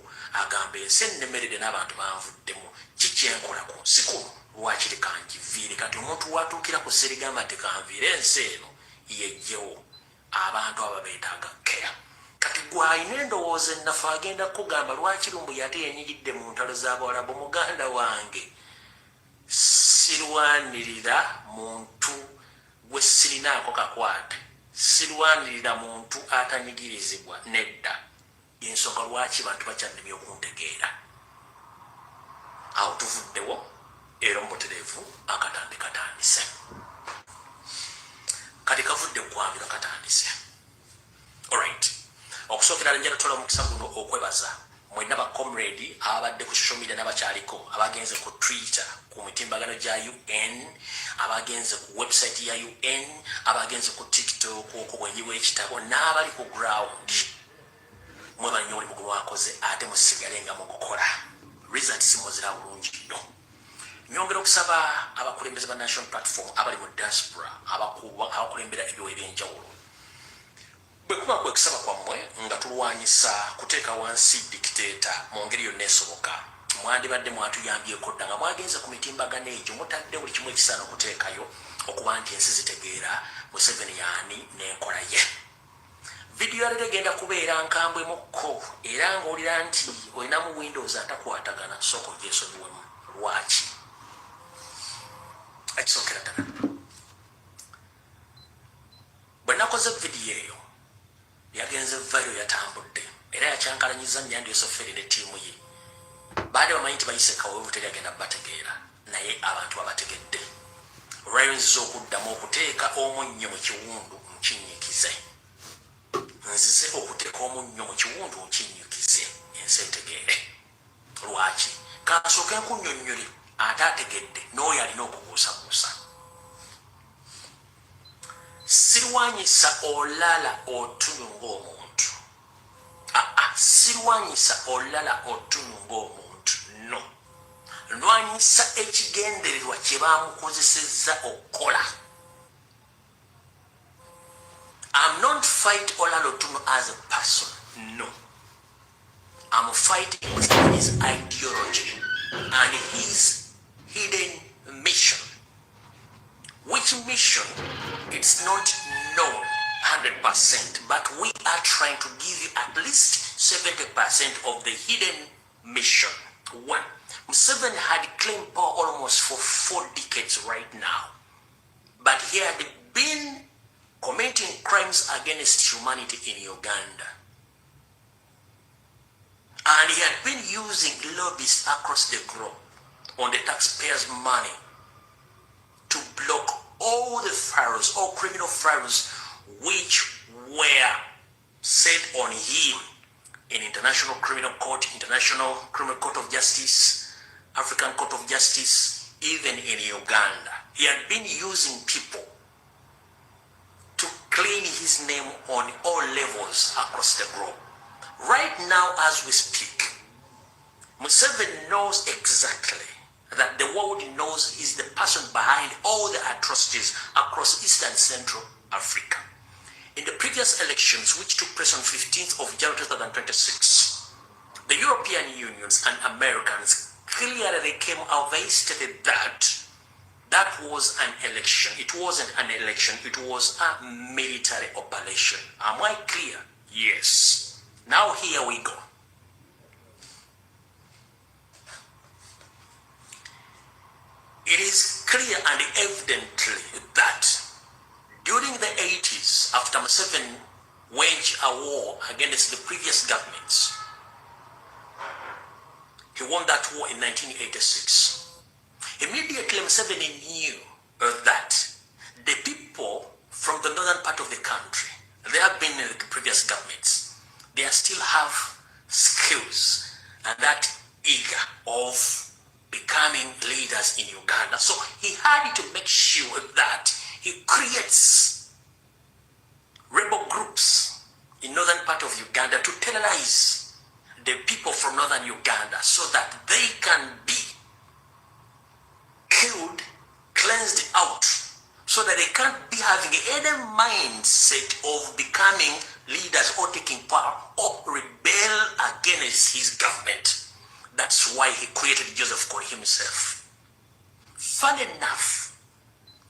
agamba ensi ennemeredde n'abantu banvuddemu kikyenkola ku nsi kuno lwakiri kangiviire kati omuntu watuukira ku serigamba nti kanviire ensi eno yejjewo abantu aba beetaaga keya kati gw'alina endowooza ennafu agenda kugamba lwaki Lumbuye ate yenyigidde mu ntalo z'Abawarabu muganda wange sirwanirira muntu gwe sirinaako kakwate sirwanirira muntu atanyigirizibwa nedda ensonga lwaki bantu bakyannemye okuntegeera awo tuvuddewo era omubutereevu akatambi katandise kati kavudde kwambiro katandise alright okusookera ddala njala tutola omukisa guno okwebaza mwenna bacomrade ababadde ku social media n'abakyaliko abagenze ku Twitter ku mitimbagano gya UN abagenze ku website ya UN abagenze ku TikTok ku bwenyi bw'ekitabo n'abali ku ground mwebali nnyo buli mugu lwakoze ate musigale nga mugukola results muzira bulungi nnyo nyongera okusaba abakulembeze ba national platform abali mu diaspora abakulembera ebyo ebyenjawulo bwe kuba kwe kusaba kwammwe nga tulwanyisa kuteeka wansi dictator mu ngeri yonna esoboka mwandibadde mwatuyambyeko dda nga mwagenze ku mitimbagano egyo mutadde buli kimu ekisaana okuteekayo okuba nti ensi zitegeera Museveni yaani n'enkola ye vidiyo yaleero egenda kubeera nkambwemukko era ng'olira nti olinamu Windows atakwatagana sooka ogyesoziwemu lwaki ekisookera ddala bwe nakoze vidiyo eyo yagenze viral yatambudde era yakyankalanyiza Nyandiyoso Ferry ne ttiimu ye baade bamanyi nti bayise kaweevu teri agenda bategeera naye abantu babategedde olwayinziza okuddamu okuteeka omunnyo mu kiwundu nkinyikize nzize okuteeka omunnyo mu kiwundu nkinyikize ensi etegeere lwaki kansooke nkunnyonnyole ate ategedde n'oyo alina okubuusabuusa sirwanyisa olala otunyu ng'omuntu sirwanyisa olala otunyu ng'omuntu no lwanyisa ekigendererwa kye baamukozesezza okukola I'm not fighting olala otunyu as a person no I'm fighting with his ideology and his hidden mission. Which mission, it's not known 100%, but we are trying to give you at least 70% of the hidden mission. 1. Museveni had claimed power almost for 4 decades right now. but he had been committing crimes against humanity in Uganda. And he had been using lobbyists across the globe on the taxpayers' money to block all the files, all criminal files which were set on him in International Criminal Court, International Criminal Court of Justice, African Court of Justice, even in Uganda. He had been using people to clean his name on all levels across the globe. Right now, as we speak, Museveni knows exactly that the world knows he's the person behind all the atrocities across East and Central Africa. In the previous elections, which took place on 15th of January 2026, the European Unions and Americans clearly came out, they stated that that was an election. It wasn't an election, it was a military operation. Am I clear? Yes. Now here we go. It is clear and evidently that during the 80s, after Museveni waged a war against the previous governments, he won that war in 1986. Immediately, Museveni knew that the people from the northern part of the country, they have been in the previous governments, they still have skills and that eager of becoming leaders in Uganda. So he had to make sure that he creates rebel groups in northern part of Uganda to terrorize the people from northern Uganda so that they can be killed, cleansed out, so that they can't be having any mindset of becoming leaders or taking power or rebel against his government. That's why he created Joseph Kony himself. Fun enough,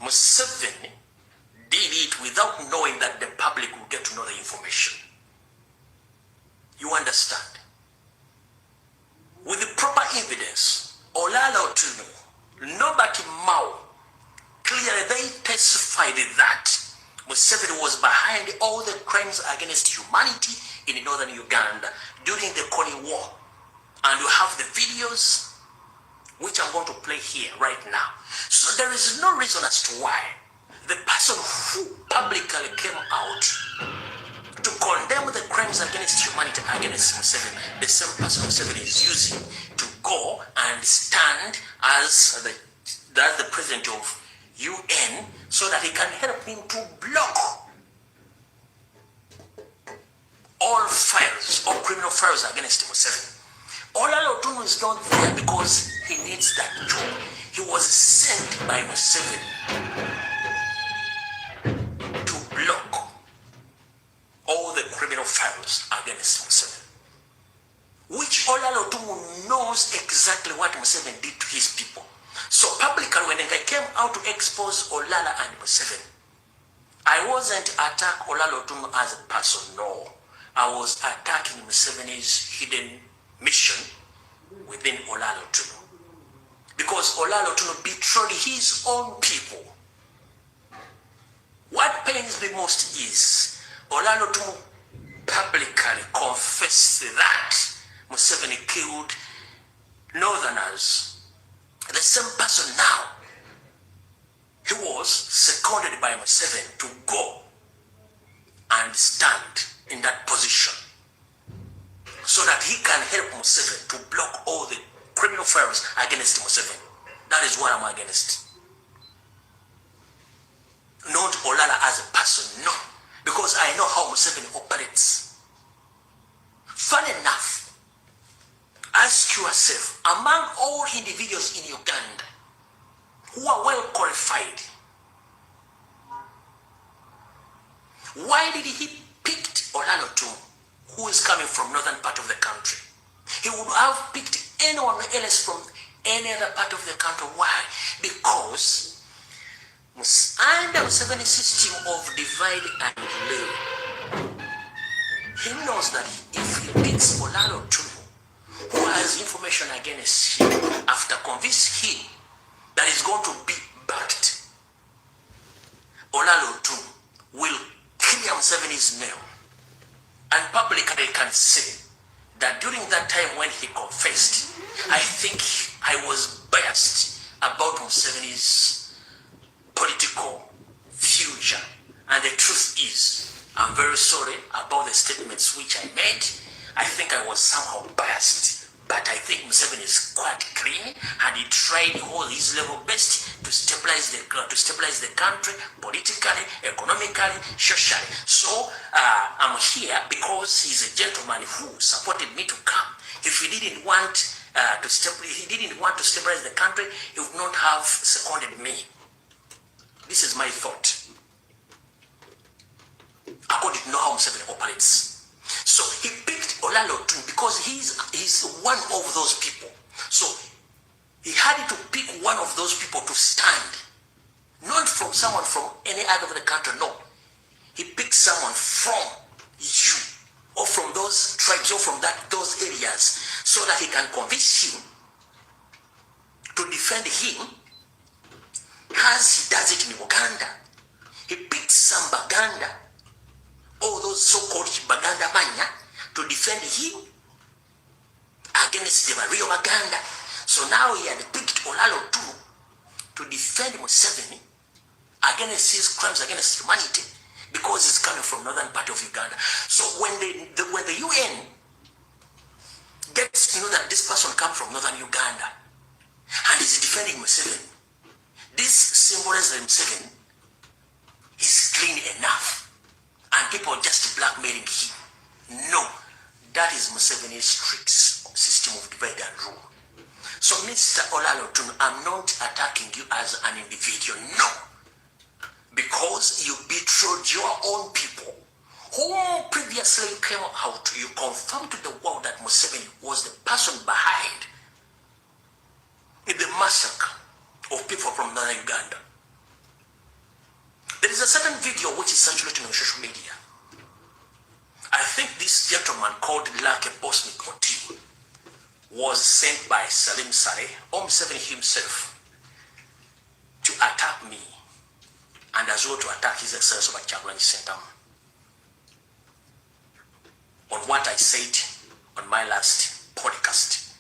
Museveni did it without knowing that the public will get to know the information. You understand? With the proper evidence, Olala Otuno, Nobody Mao, clearly they testified that Museveni was behind all the crimes against humanity in northern Uganda during the Kony War. And you have the videos, which I'm going to play here right now. So there is no reason as to why the person who publicly came out to condemn the crimes against humanity against Museveni, the same person Museveni is using to go and stand as the president of UN so that he can help him to block all files, all criminal files against Museveni. Olala Otuno is not there because he needs that job. He was sent by Museveni to block all the criminal files against Museveni, which Olala Otuno knows exactly what Museveni did to his people. So publicly, when I came out to expose Olala and Museveni, I wasn't attacking Olala Otuno as a person, no. I was attacking Museveni's hidden mission within Olala Otuno. Because Olala Otuno betrayed his own people. What pains me most is Olala Otuno publicly confessed that Museveni killed northerners. The same person now, he was seconded by Museveni to go and stand in that position so that he can help Museveni to block all the criminal files against Museveni. That is what I'm against. Not Olala as a person, no. Because I know how Museveni operates. Fun enough, ask yourself, among all individuals in Uganda who are well qualified, why did he pick Olala Otuno, who is coming from northern part of the country? He would have picked anyone else from any other part of the country. Why? Because under Museveni's system of divide and rule, he knows that if he picks Olala Otuno, who has information against him, after convince him that is going to be backed Olalo Tun will clear Museveni's name and publicly can say that during that time when he confessed, I think I was biased about Museveni's political future. And the truth is, I'm very sorry about the statements which I made. I think I was somehow biased. But I think Museveni is quite clean, and he tried all his level best to stabilize the country politically, economically, socially. So I'm here because he's a gentleman who supported me to come. If he didn't want to stabilize the country, he would not have seconded me. This is my thought, according to how Museveni operates. So he picked Olalo Tun because he's one of those people. So he had to pick one of those people to stand, not from someone from any other of the country. No, he picked someone from you or from those tribes or from those areas, so that he can convince you to defend him as he does it in Uganda. He picked some Baganda, all those so-called Baganda Manya, to defend him against the real Baganda. So now he had picked Olalo too to defend Museveni against his crimes against humanity, because he's coming from northern part of Uganda. So when the UN gets to know that this person comes from northern Uganda and is defending Museveni, this symbolizes Museveni is clean enough. And people just blackmailing him. No, that is Museveni's tricks, system of divide and rule. So Mr. Olalo Tun, I'm not attacking you as an individual, no. Because you betrayed your own people, who previously came out, you confirmed to the world that Museveni was the person behind the massacre of people from northern Uganda. There is a certain video which is circulating on social media. I think this gentleman called Lake Bosnick Oti was sent by Salim Saleh or Museveni himself to attack me, and as well to attack His Excellency of Kyagulanyi Ssentamu on what I said on my last podcast.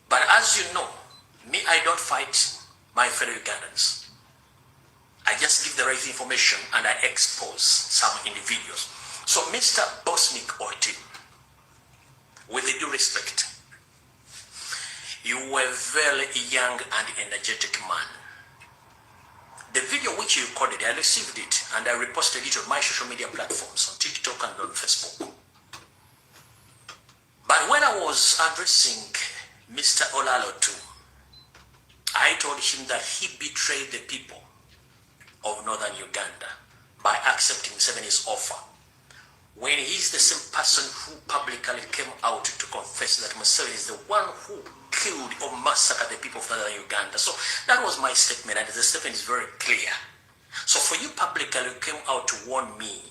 But as you know, me, I don't fight my fellow Ugandans. I just give the right information and I expose some individuals. So Mr. Bosnick Oti, with due respect, you were a very young and energetic man. The video which you recorded, I received it and I reposted it on my social media platforms, on TikTok and on Facebook. But when I was addressing Mr. Olalo too, I told him that he betrayed the people of northern Uganda by accepting Museveni's offer, when he's the same person who publicly came out to confess that Museveni is the one who killed or massacred the people of northern Uganda. So that was my statement, and the statement is very clear. So for you publicly came out to warn me,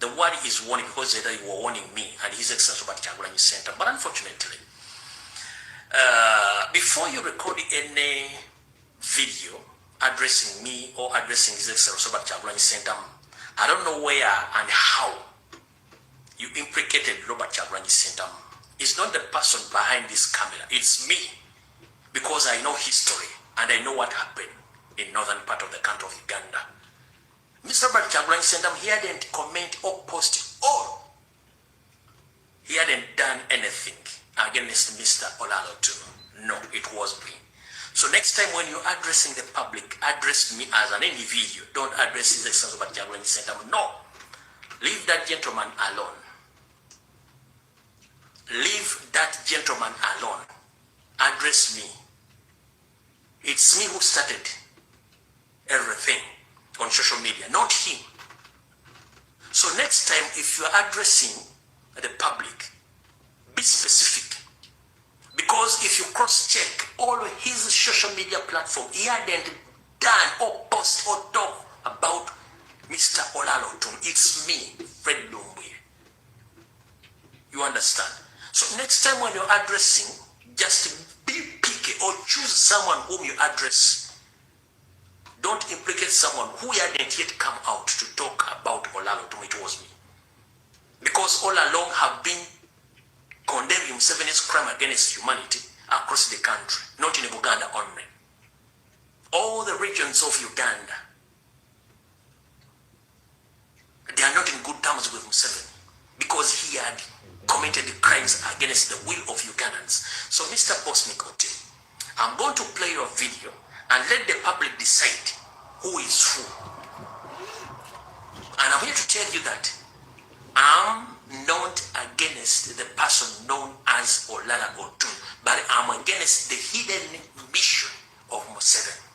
the word is warning, because you were warning me and His Excellency of Kyagulanyi Ssentamu. But unfortunately, before you record any video addressing me or addressing His Excellency of Kyagulanyi Ssentamu, I don't know where and how you implicated Robert Kyagulanyi Ssentamu. It's not the person behind this camera, it's me, because I know history and I know what happened in northern part of the country of Uganda. Mr. Robert Kyagulanyi Ssentamu, he hadn't comment or post or he hadn't done anything against Mr. Olalo too. No, it was me. So next time when you're addressing the public, address me as an individual. Don't address His Excellency of Kyagulanyi Ssentamu. No. Leave that gentleman alone. Leave that gentleman alone. Address me. It's me who started everything on social media, not him. So next time if you're addressing the public, be specific. Because if you cross-check all his social media platform, he hadn't done or post or talk about Mr. Olalo Tun. It's me, Uganda.Lumbuye. You understand? So next time when you're addressing, just be picky or choose someone whom you address don't implicate someone who hadn't yet come out to talk about Olalo to me. It was me. Because all along have been condemning Museveni's crime against humanity across the country, not in Uganda only. All the regions of Uganda, they are not in good terms with Museveni because he had committed crimes against the will of Ugandans. So Mr. Bosnick Ote, I'm going to play your video and let the public decide who is who. And I'm here to tell you that I'm not against the person known as Olala Otun, but I'm against the hidden mission of Museveni.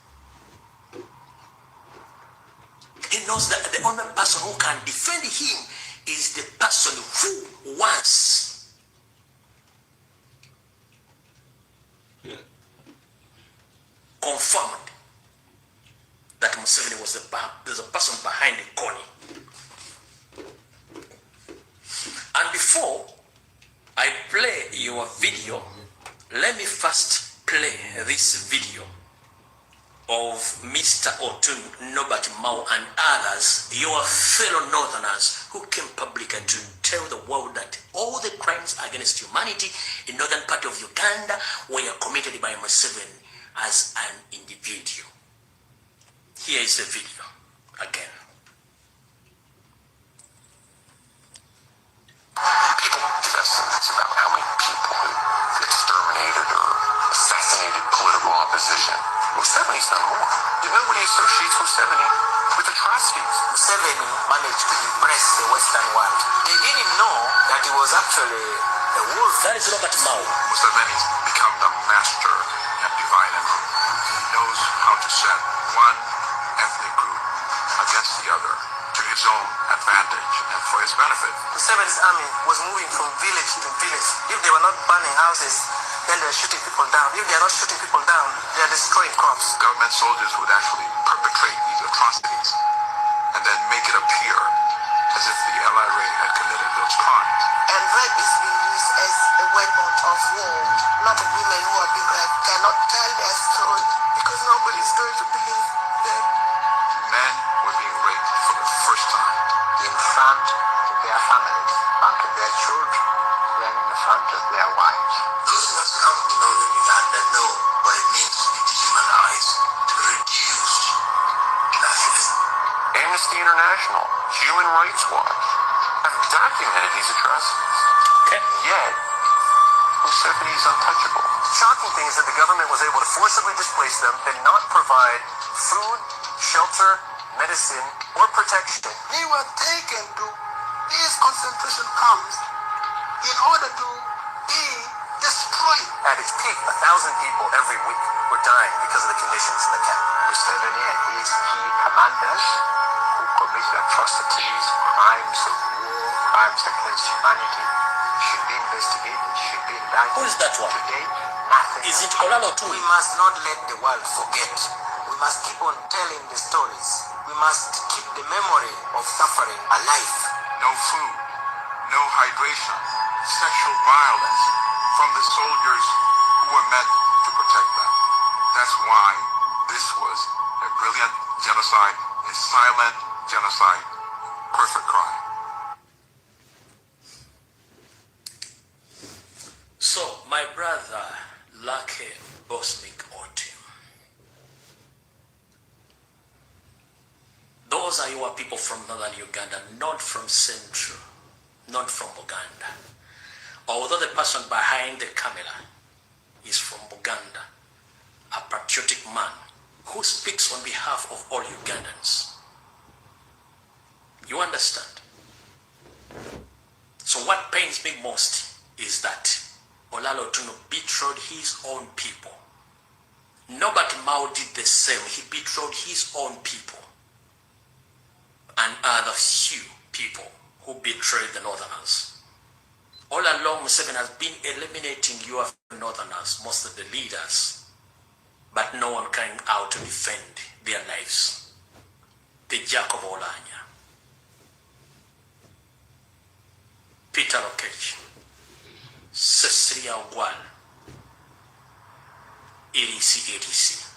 He knows that the only person who can defend him is the person who once confirmed that Museveni was the person behind the Kony. And before I play your video, let me first play this video of Mr. Otun, Norbert Mao, and others, your fellow Northerners, who came publicly to tell the world that all the crimes against humanity in northern part of Uganda were committed by Museveni as an individual. Here is the video again. People get estimates about how many people who exterminated or assassinated political opposition. Museveni's done more. Nobody associates Museveni with atrocities. Museveni managed to impress the Western world. They didn't know that he was actually a wolf. That is Robert Mao. Museveni's become the master at dividing. He knows how to set one ethnic group against the other to his own advantage and for his benefit. Museveni's army was moving from village to village. If they were not burning houses, then they're shooting people down. If they're not shooting people down, they're destroying crops. Government soldiers would actually perpetrate these atrocities and then make it appear as if the LRA had committed those crimes. And rape is being used as a weapon of war. A lot of women who are being raped cannot tell their story because nobody is going to believe them. Men were being raped for the first time In front of their families, in front of their children, then in front of their wives. Those of us who come from northern Uganda know what it means to be dehumanized, to be reduced to nothingness. Amnesty International, Human Rights Watch have documented these atrocities. Okay. Yet, Museveni is untouchable. The shocking thing is that the government was able to forcibly displace them and not provide food, shelter, medicine, or protection. They were taken to these concentration camps in order to be destroyed. At its peak, 1,000 people every week were dying because of the conditions in the camp. Museveni and his key commanders who commit atrocities, crimes of war, crimes against humanity should be investigated, should be indicted. Who is that one? Today, nothing. Is it Olalo too? We must not let the world forget. We must keep on telling the stories. We must keep the memory of suffering alive. No food, no hydration, sexual violence from the soldiers who were meant to protect them. That's why this was a brilliant genocide, a silent genocide, perfect crime. So, my brother, Lucky Bosnick Ote, those are your people from northern Uganda, not from central, not from Uganda. Although the person behind the camera is from Uganda, a patriotic man who speaks on behalf of all Ugandans. You understand? So what pains me most is that Olalo Otun betrayed his own people. Norbert Mao did the same. He betrayed his own people. And other few people who betrayed the Northerners. All along, Museveni has been eliminating your Northerners, most of the leaders, but no one came out to defend their lives. The Jacob Olanya, Peter Okech, Cecilia Ogwal, EDC.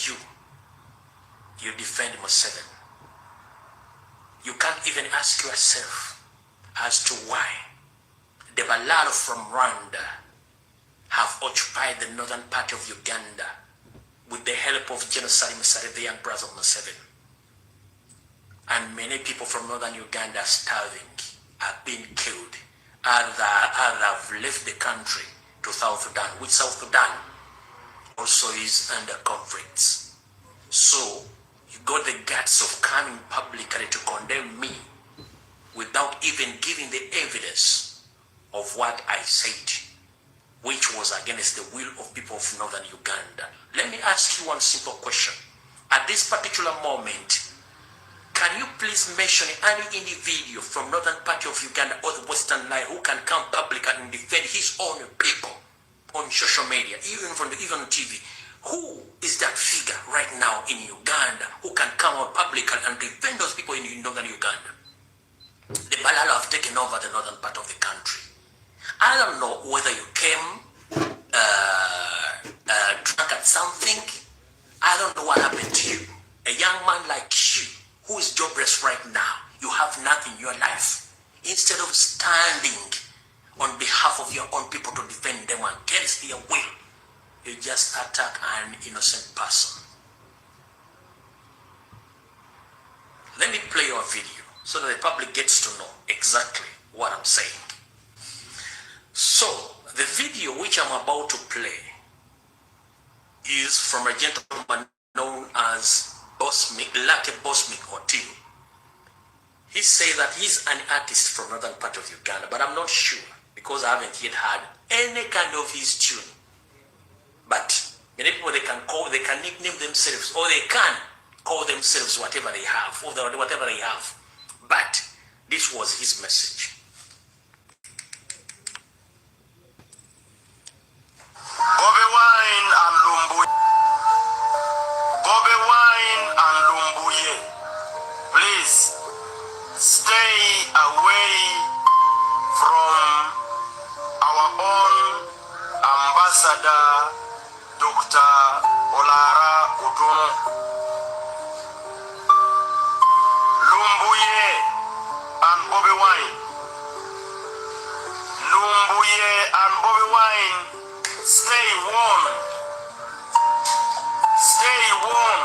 you defend Museveni. You can't even ask yourself as to why the Balalo from Rwanda have occupied the northern part of Uganda with the help of Genocide Museveni, the young brother of Museveni. And many people from northern Uganda are starving, are being killed. Others have left the country to South Sudan, which South Sudan also is under conflicts. So you got the guts of coming publicly to condemn me without even giving the evidence of what I said, which was against the will of people of northern Uganda. Let me ask you one simple question. At this particular moment, can you please mention any individual from northern part of Uganda or the western line who can come public and defend his own people on social media, even on TV? Who is that figure right now in Uganda who can come out publicly and defend those people in northern Uganda? The Balalo have taken over the northern part of the country. I don't know whether you came drunk at something. I don't know what happened to you. A young man like you, who is jobless right now, you have nothing in your life. Instead of standing on behalf of your own people to defend them against their will, you just attack an innocent person. Let me play your video so that the public gets to know exactly what I'm saying. So, the video which I'm about to play is from a gentleman known as Latte Bosmic Otil. He says that he's an artist from northern part of Uganda, but I'm not sure because I haven't yet heard any kind of his tune. But many people, they can nickname themselves, or they can call themselves whatever they have, or whatever they have. But this was his message. Bobby Wine and Lumbuye. Bobby Wine and Lumbuye. Please stay away from our own ambassador, Dr. Olara Otono. Lumbuye and Bobby Wine. Lumbuye and Bobby Wine, stay warm. Stay warm.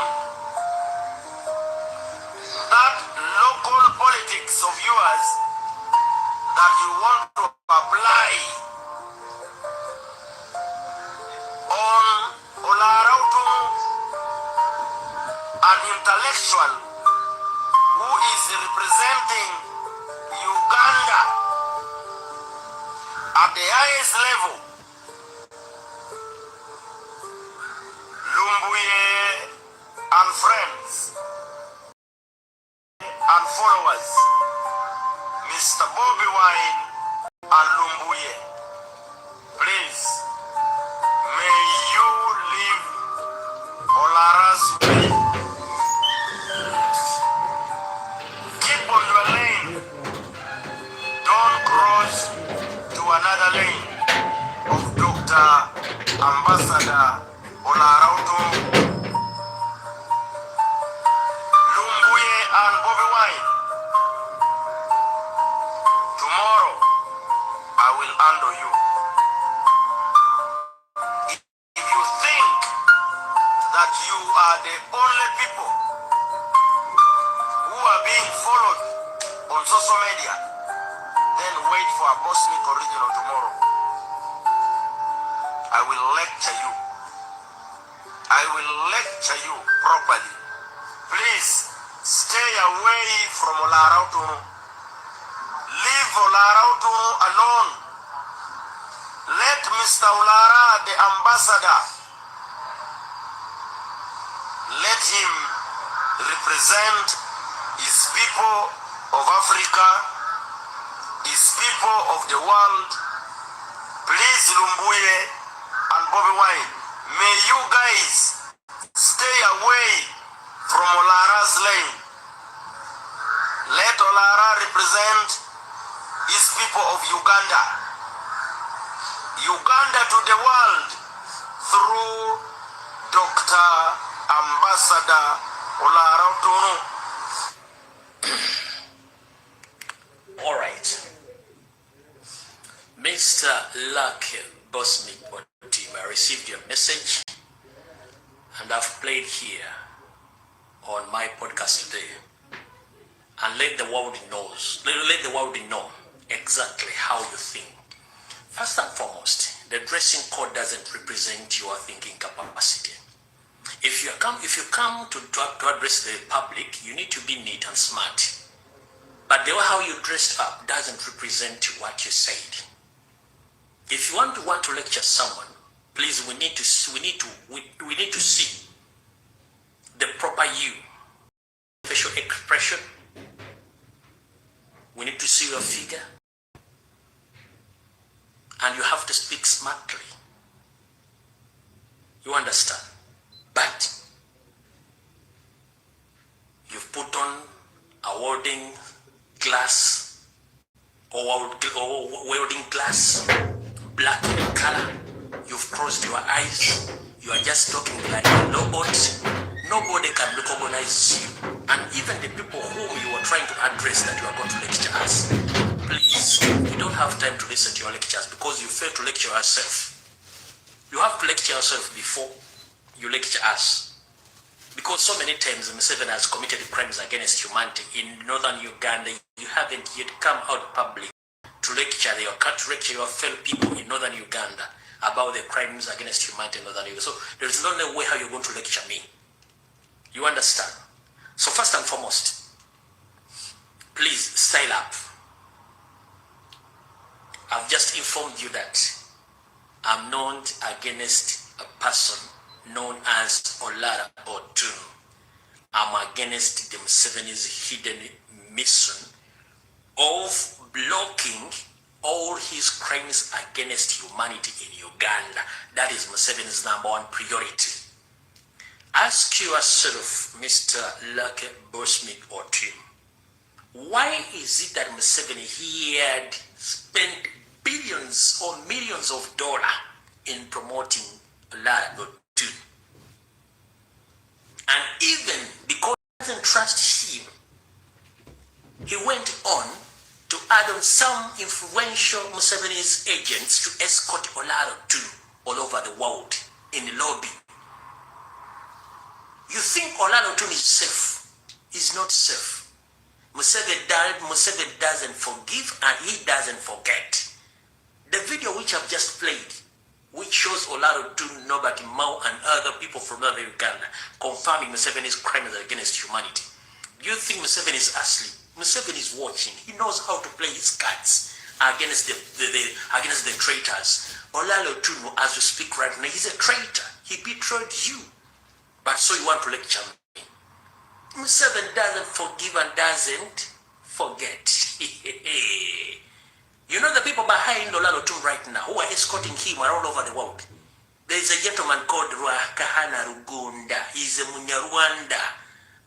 That local politics of yours that you want to apply on Olara Otono, an intellectual who is representing Uganda at the highest level. Lumbuye and friends and followers, Mr. Bobby Wine and Lumbuye, please, may you live Olara's way. Keep on your lane. Don't cross to another lane of Dr. Ambassador Olara Otono. Lumbuye and Bobby Wine, tomorrow I will handle you. If you think that you are the only people who are being followed on social media, then wait for a Bosnic original tomorrow. I will lecture you. I will lecture you properly. Please stay away from Olara Otono. Leave Olara Otono alone. Let Mr. Olara, the ambassador, let him represent his people of Africa, his people of the world. Please, Lumbuye and Bobby Wine, may you guys stay away from Olara's lane. Let Olara represent his people of Uganda. Uganda to the world through Dr. Ambassador Olarautono. All right. Mr. Lucky Bosnick team, I received your message and I've played here on my podcast today. And let the world know exactly how you think. First and foremost, the dressing code doesn't represent your thinking capacity. If you come to address the public, you need to be neat and smart. But the way how you dressed up doesn't represent what you said. If you want to lecture someone, please, we need to see the proper you, facial expression. We need to see your figure, and you have to speak smartly. You understand? But you've put on a welding glass or welding glass, black in color. You've closed your eyes. You are just talking like a robot. Nobody can recognize you. And even the people whom you are trying to address that you are going to lecture us, please, you don't have time to listen to your lectures because you fail to lecture yourself. You have to lecture yourself before you lecture us. Because so many times Museveni has committed crimes against humanity in northern Uganda. You haven't yet come out public to lecture your fellow people in northern Uganda about the crimes against humanity in northern Uganda. So there is no way how you're going to lecture me. You understand? So first and foremost, please style up. I've just informed you that I'm not against a person known as Olara Otun. I'm against the Museveni's hidden mission of blocking all his crimes against humanity in Uganda. That is Museveni's #1 priority. Ask yourself, Mr. Lucky Bosnick or team, why is it that Museveni, he had spent billions or millions of dollars in promoting Olara Otun? And even because he doesn't trust him, he went on to add on some influential Museveni's agents to escort Olara Otun all over the world in the lobby. You think Olara Otun is safe? He's not safe. Museveni doesn't forgive and he doesn't forget. The video which I've just played, which shows Olara Otun, Nobati Mao and other people from northern Uganda confirming Museveni's crimes against humanity. Do you think Museveni is asleep? Museveni is watching. He knows how to play his cards against the traitors. Olara Otun, as we speak right now, he's a traitor. He betrayed you. But so you want to lecture me? Museveni doesn't forgive and doesn't forget. You know the people behind Olara Otun right now who are escorting him all over the world. There is a gentleman called Kahana Rugunda. He's a Munyarwanda,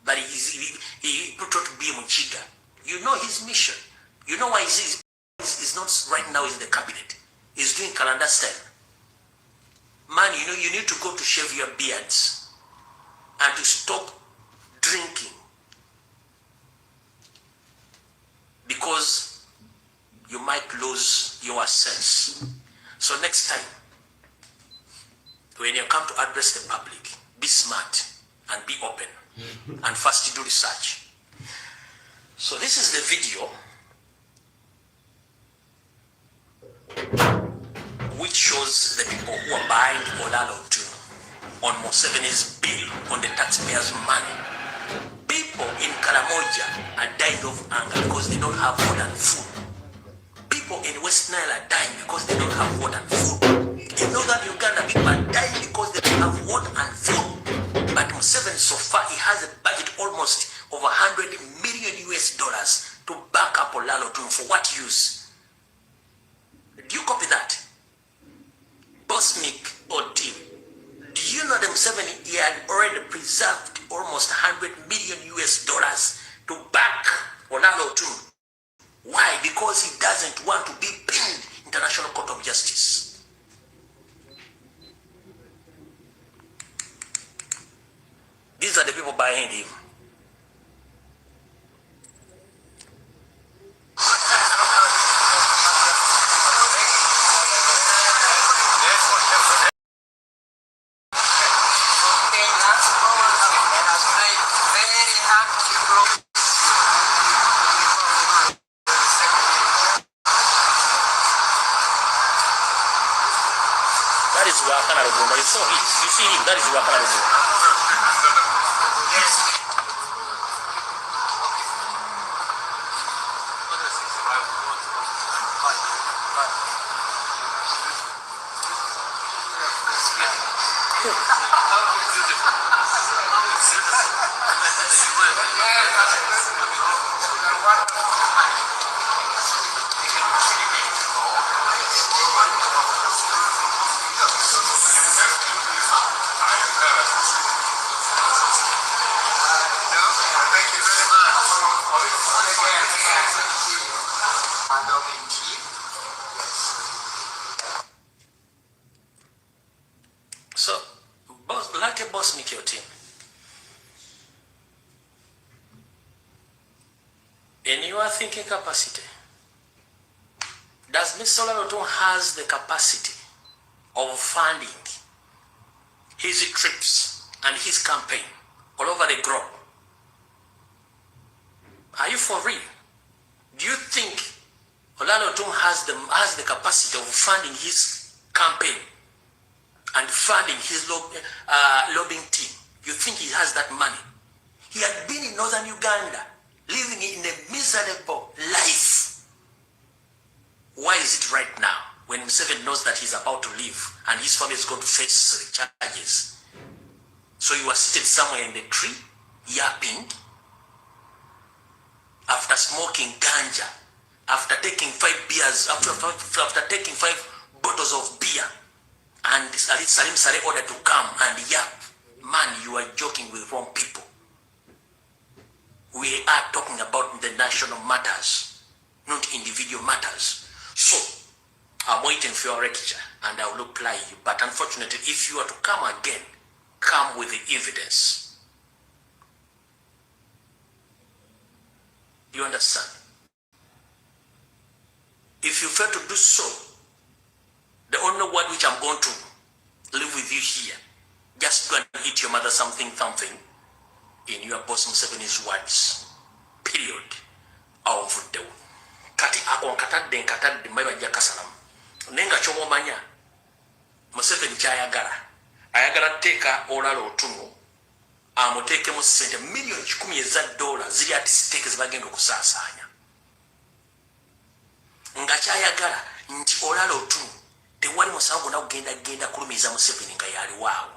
but he put out to be a Muchiga. You know his mission. You know why he's not right now in the cabinet. He's doing calendar style. Man, you know you need to go to shave your beards and to stop drinking, because you might lose your sense. So next time, when you come to address the public, be smart and be open and first do research. So this is the video which shows the people who are buying Olara Otun on Museveni's bill, on the taxpayers' money. People in Karamoja are dying of anger because they don't have water and food. People in West Nile are dying because they don't have water and food. In northern Uganda, people are dying because they don't have water and food. But Museveni, so far, he has a budget almost over $100 million to back up Olara Otun. For what use? Do you copy that? Bosnick or team? Do you know that Museveni, he had already preserved almost $100 million to back Olara Otun? Why? Because he doesn't want to be pinned International Court of Justice. These are the people behind him. That is Uganda.Lumbuye. You see him, that is Uganda.Lumbuye. So, like a boss meet your team. In your thinking capacity, does Mr. Olaroton has the capacity of funding his trips and his campaign all over the globe? Are you for real? Do you think Olaroton has the capacity of funding his campaign and funding his lobbying team? You think he has that money? He had been in northern Uganda, living in a miserable life. Why is it right now, when Museveni knows that he's about to leave and his family is going to face the charges? So you are seated somewhere in the tree, yapping, after smoking ganja, after taking 5 beers, after taking 5 bottles of beer, and Salim Saleh ordered to come and yap. Man, you are joking with wrong people. We are talking about the national matters, not individual matters. So, I'm waiting for your lecture and I will reply you. But unfortunately, if you are to come again, come with the evidence. You understand? If you fail to do so, the only word which I'm going to live with you here, just go and eat your mother something in your boss Museveni's words. Period. Of the kati ako nkatadde mbaye bajja kasalamu. Nenga kyomomanya Museveni ayagala teeka Olaroton amuteekemu ssente million 10 $10 ziri ati siteeke zibagenda okusaasaanya. Nga kyayagala nti Olaroton tewali musango na genda kulumiza Museveni nga yali waawo.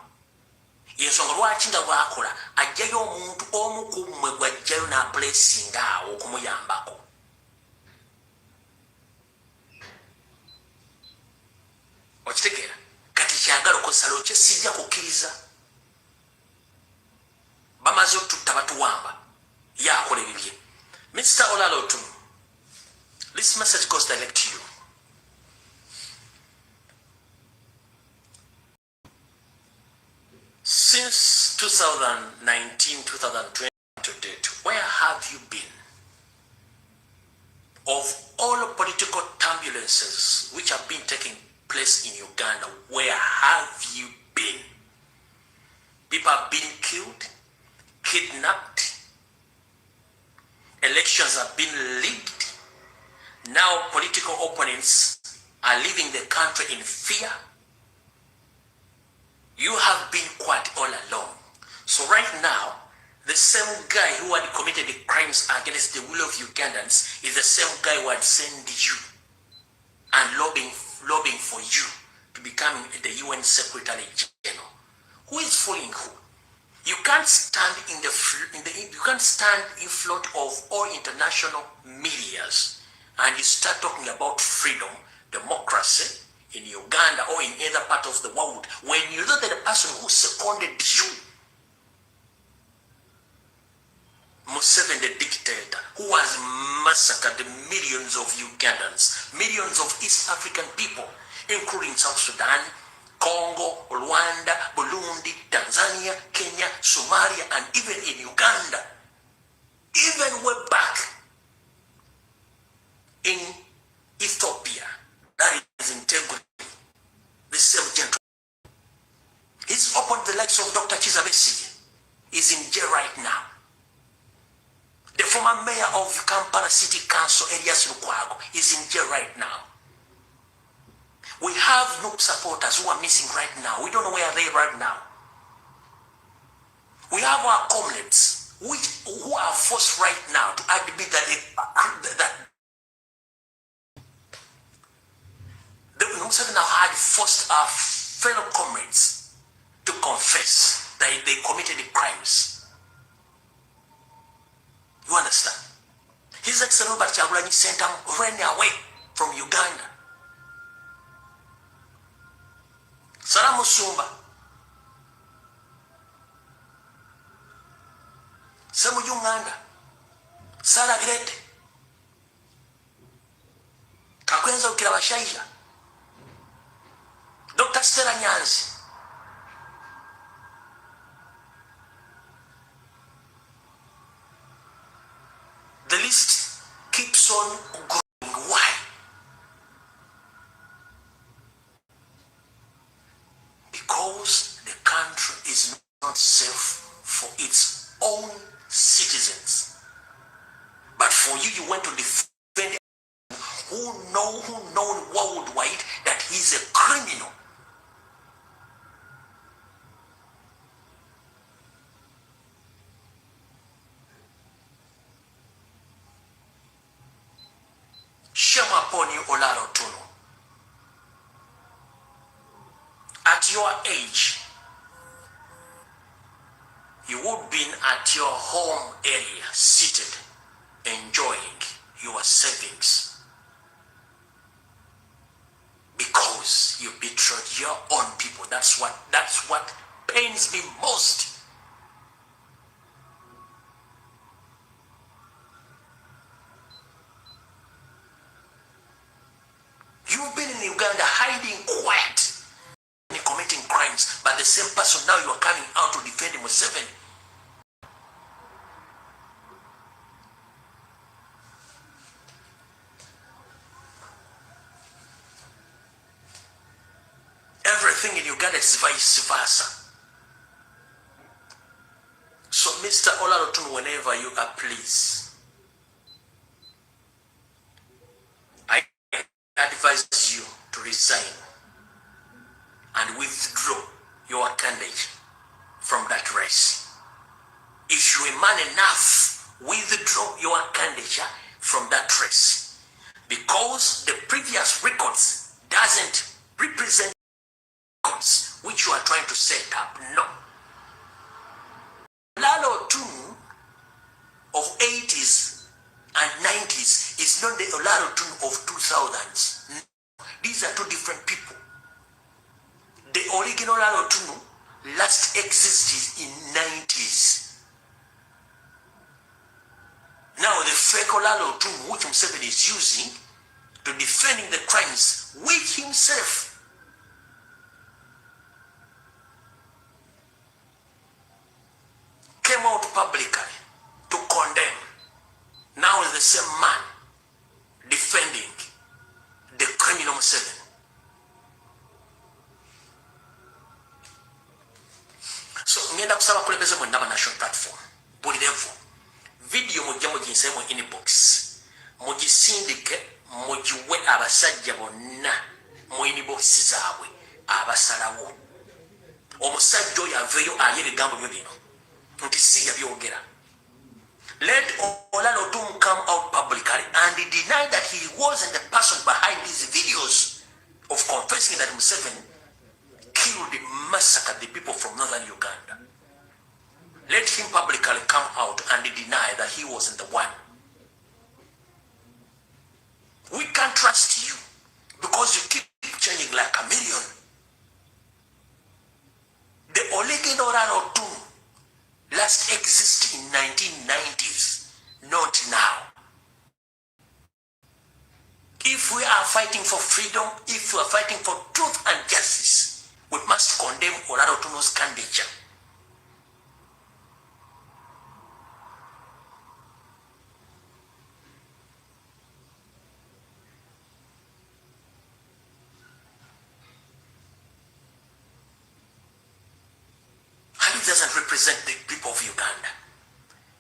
Yensonga lwaki nga bwakola ajjayo omuntu omu ku mmwe gwajjayo n'apuleesinga awo okumuyambako. Okitegeera kati kyagala okusala kye sijja kukkiriza. Bamaze otutta batuwamba yaakola ebibye. Mr. Olaroton, this message goes direct to you. Since 2019, 2020 to date, where have you been? Of all political turbulences which have been taking place in Uganda, where have you been? People have been killed, kidnapped, elections have been rigged. Now political opponents are leaving the country in fear. You have been quite all along. So right now, the same guy who had committed the crimes against the will of Ugandans is the same guy who had sent you and lobbying for you to become the UN Secretary General. Who is fooling who? You can't stand you can't stand in front of all international medias and you start talking about freedom, democracy in Uganda or in other parts of the world when you know that the person who seconded you, Museveni the dictator, who has massacred the millions of Ugandans, millions of East African people, including South Sudan, Congo, Rwanda, Burundi, Tanzania, Kenya, Somalia, and even in Uganda. Even way back in Ethiopia, that is integrity. The same gentleman. He's opened the likes of Dr. Kizza Besigye. He's in jail right now. The former mayor of Kampala City Council, Elias Lukwago, is in jail right now. We have no supporters who are missing right now. We don't know where they are right now. We have our comrades who are forced right now to admit that Museveni now had forced our fellow comrades to confess that they committed crimes. You understand? His Excellency Robert Kyagulanyi Ssentamu ran away from Uganda. Salamu Sumba, Samu Uganda, Sara Grete, Kakwenza Ukirabashaija, Dr. Stella Nyanzi. The list keeps on going. Why? Because the country is not safe for its own citizens. But for you, you went to defend who known worldwide that he's a criminal. Shame upon you, Olaro Tunu. At your age, you would have been at your home area, seated, enjoying your savings. Because you betrayed your own people. That's what pains me most. You've been in Uganda hiding quiet and committing crimes, but the same person now you are coming out to defend Museveni. Everything in Uganda is vice versa. So, Mr. Olarotun, whenever you are, please, I advise you to resign and withdraw your candidate from that race. If you are man enough, withdraw your candidature from that race, because the previous records doesn't represent records which you are trying to set up. No. Lalo Tunu of 80s and 90s is not the Olaro Tunu of 2000s. No. These are two different people. The original Olaro Tunu last existed in 90s. Now the fake Olaro Tunu which Museveni is using to defending the crimes with himself. Came out publicly to condemn. Now is the same man defending the criminal Museveni. So ngenda kusaba kulebeze mu ndaba national platform buli level video mujja muginsemu mu inbox mugisindike mugiwe abasajja bonna mu inbox zaabwe abasalawo omusajja oyo aveeyo alye ebigambo byo bino nti si yabyogera. Let Olaro Tunu come out publicly and deny that he wasn't the person behind these videos of confessing that Museveni killed, massacred the people from northern Uganda. Let him publicly come out and deny that he wasn't the one. We can't trust you because you keep changing like a million. The original Olaro Tunu last existed in 1990s, not now. If we are fighting for freedom, if we are fighting for truth and justice, We must condemn Olaro Otuno's candidature. And he doesn't represent the people of Uganda.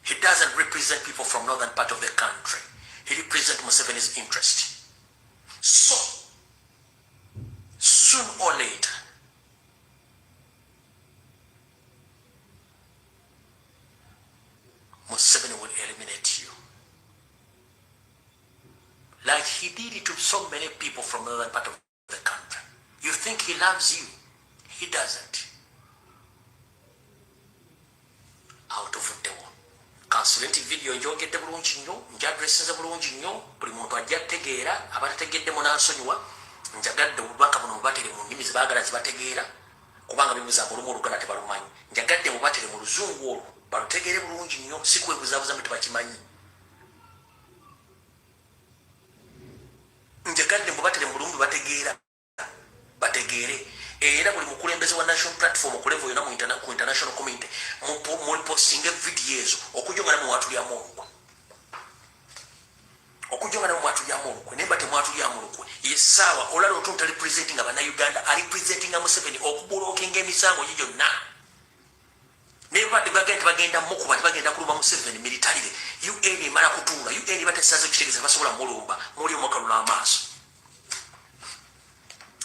He doesn't represent people from northern part of the country. He represents Museveni's interest. So, soon or later, Museveni will eliminate you. Like he did it to so many people from the northern part of the country. You think he loves you? He doesn't. Out of the war. Consulate video njogedde bulungi nnyo, njadressinze bulungi nnyo, buli muntu ajja tegeera, abategedde munansonyiwa, njagadde obubaka buno bubatere mu nnimi zebaagala zibategeera, kubanga bibuza mu Oluganda tebalumanyi. Njagadde bubatere mu Luzungu olwo, balutegeere bulungi nnyo, si kwebuzaabuza mu tebakimanyi. Njagadde bubatere mu Bulungi bategeere. Era buli mukulembeze wa national platform okulevo yona mu international community mu posting videos okujongana mu watu lya Mungu. Okujongana mu watu lya Mungu ne bate mu watu lya Mungu. Yesawa Olaro Otuno representing abana Uganda ali presenting Museveni okubulookinga emisango yiyo na. Ne bade bagenda mukuba bagenda kuluma Museveni militarily. UN mara kutunga UN batesaze kutegeza basobola mulumba muli omukalula amaaso.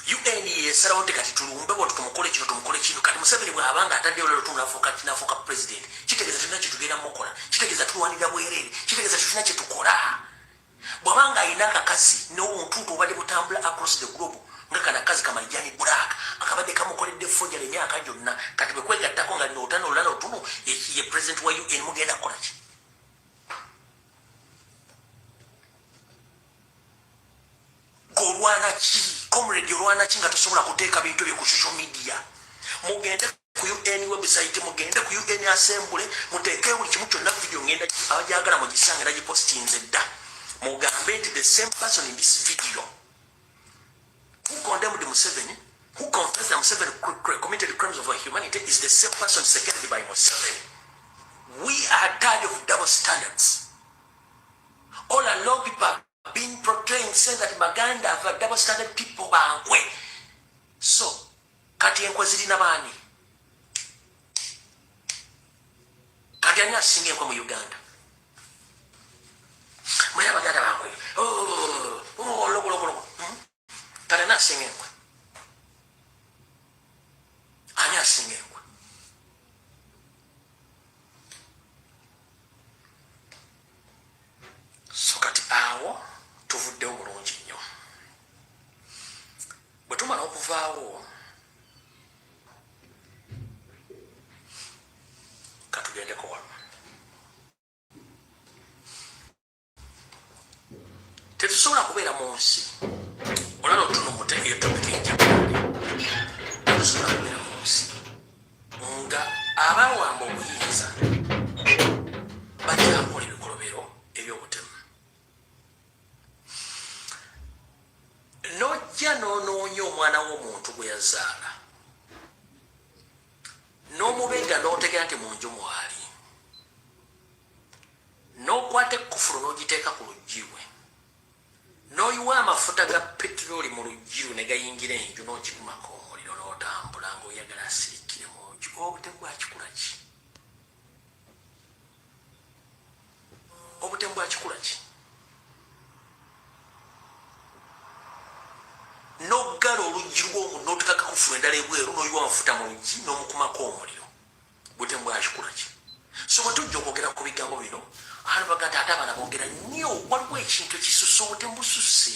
UN yesalawo kati tulumbe bwo tumukole kino kati Museveni bw'abanga atadde Olaro Otuno nafuka president kitegeza tulina kitugenda mukola kitegeza tulwanira bwerere kitegeza tulina kitukola bw'abanga ayina akakazi n'obuntuntu obadde butambula across the globe nga kana kazi Kamalijani Black akabadde kamukoledde fojjala emyaka gyonna kati bwe kwegattako nga n'otano Olaro Otuno ye president wa UN mugenda kukola ki? Golwana ki? Comrade olwana ki nga tosobola kuteeka bintu bye ku social media? Mugende ku UN website, mugende ku UN assembly, muteeke buli kimu kyonna video ngenda abajagala mugisange nagipostinze dda. Mugambe nti the same person in this video who condemned Museveni, who confessed that Museveni committed crimes of humanity is the same person seconded by Museveni. We are tired of double standards. All along people have been proclaimed saying that Maganda have double standard people bangwe. So, kati enkwe zirina bani? Kati ani asinga enkwe mu Uganda? Mwera Baganda bangwe. Logo. Kati ani asinga enkwe? Ani asinga enkwe? So kati awo tuvuddewo bulungi nnyo. Bwe tumala okuvaawo katugendeko wano. Tetusobola kubeera mu nsi Olaro Otuno mutegeyo topika enjagala. Tetusobola kubeera mu nsi nga abawamba obuyinza bakyakola ebikolobero eby'obutemu. Nojja n'onoonya omwana w'omuntu gwe yazaala n'omubenga n'otegera nti mu nju mwali n'okwata ekkufulu n'ogiteeka ku luggi lwe n'oyiwa amafuta ga peteroli mu luggi lwe ne gayingira enju n'okikumako omuliro n'otambula ng'oyagala asirikire mu nju. Obutemu bwakikula ki? Obutemu bwakikula ki? N'oggala oluggi lw'omu n'otekaka kufuna endala ebweru n'oyiwa amafuta mu luggi n'omukumako omuliro. Butemu bwakikula ki? So bwe tujja okwogera ku bigambo bino abantu baga nti ate abaana boogera nnyo waliwo ekintu ekisusse obutemu bususse.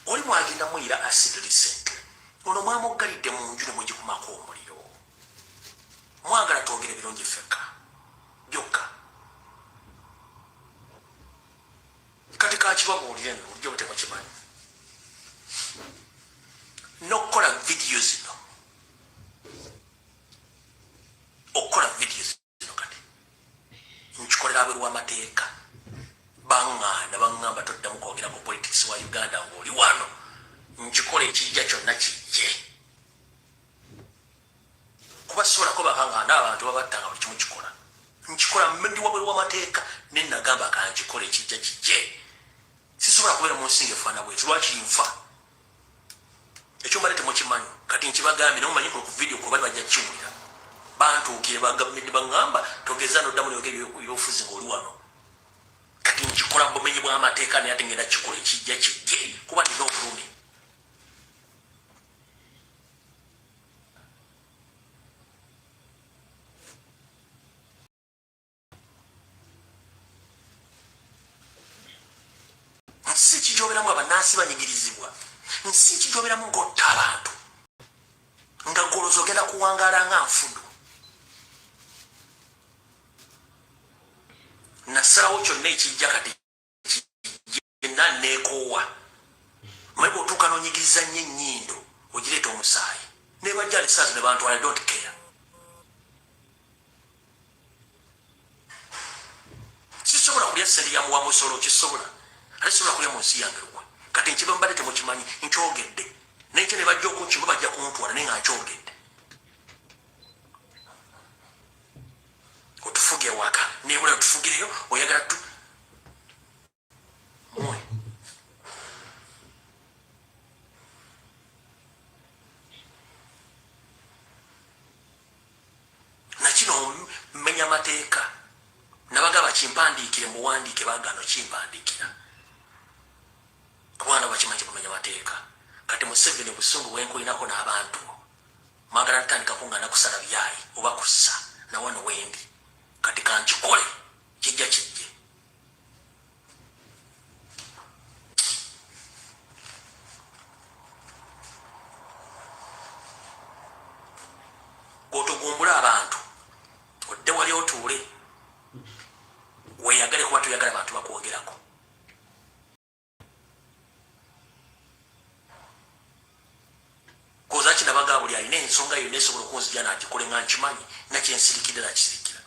Oli mwagenda muyira acid recently ono mwamuggalidde mu nju ne mugikumako omuliro. Mwagala twogere birungi ffekka byokka. Kati kakibabuulire nno bulijjo butemu kimanyi. N'okukola video zino kati nkikolera abweru w'amateeka baŋŋamba toddamu kwogera ku politics wa Uganda ng'oli wano nkikola ekijja kyonna kijje kinfa ekyo mbale temukimanyi kati nkibagambe namumanyi ku video kuba bajja kiwulira bantuukire bagavumenti bangamba togeza noddamu neyogera ebyobufuzi ng'oli wano kati nkikola bumenyi bw'amateeka naye ate ngenda kikola ekijja kijje kuba nina obulumi nsi kijoberamu abannansi banyigirizibwa nsi kijoberamu ng'otta abantu nga golozo ogenda kuwangaala nga nfudu nasalawo kyonna ekijja kati yenna neekoowa maye bw'otuuka n'onyigiriza nnyo ennyindo ogireeta omusaayi nebajja alisaazi ne bantwala don't care kisobola kulya sente ya muwa musolo kisobola ate sobola kulya mu nsi yange gwa kati nkiba mbadde temukimanyi nkyogedde nekyo ne bajja okunkiba bajja kuntwala naye nga nkyogedde otufuge waka nebula otufugireyo oyagala tu mwe nakino mmenya mateeka nabagaba kimpandiikire muwandiike bagano kimpandiikira kubana bakimanyi kumenya mateeka kati Museveni busungu bwenkulinako n'abantu mwagala ntandikako nga nakusala byayi oba kussa na wano wendi kati kankikole kijja kijje otugumbula abantu odde wali otuule weyagale kuba tuyagala abantu bakwogerako koza kinabaga buli alina ensonga yonna esobola okunzija nagikole nga nkimanyi nakyensirikidde nakisirikira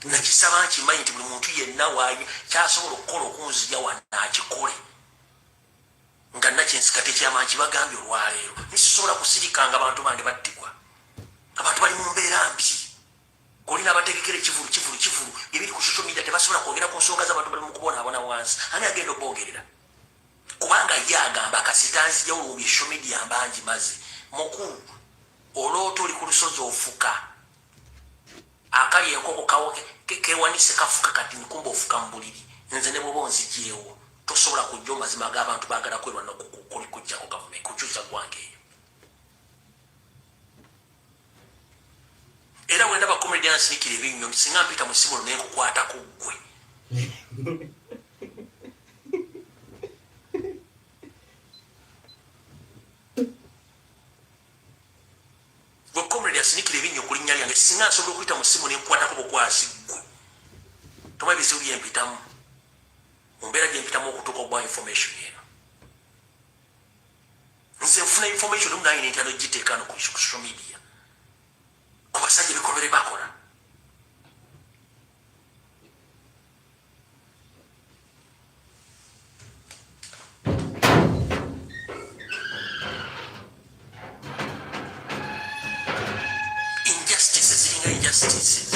nakisaba nkimanyi nti buli muntu yenna waaye kyasobola okukola okunzija wanakikole nga nakyensika tekyama nkibagambye olwaleero nisisobola kusirikanga abantu bange battibwa abantu bali mu mbeera mbi olina abategekera ekivulu ebiri ku social media tebasobola kwogera ku nsonga z'abantu bali mu kubonaabona wansi ani agenda okbogerera kubanga ye agamba akasitanzijawo mu social media mbangi maze mukulu olwoto oli ku lusozi ofuka akali enkoko kawo kewanise kafuka kati nikumba ofuka mu buliri nze ne bwoba onzijeewo tosobola kujja omazima g'abantu baagala kwerwa nokuli kujjako gavumenti kukyusa gwange eyo era wenda bakomedian sinikira ebinyonyi singa mpita mu simu nenkukwata ku ggwe bakomedian sinikira ebinyonyi ku linnya lyange singa nsobola okuyita mu simu nenkukwatako bukwasi ggwe tomanyi bizibu byempitamu mumbeera gyempitamu okutuuka okuba information eno nze nfuna information omu nange nentano giteekano ku social media ku basajja ebikolwa bakola injustices ziringa injustices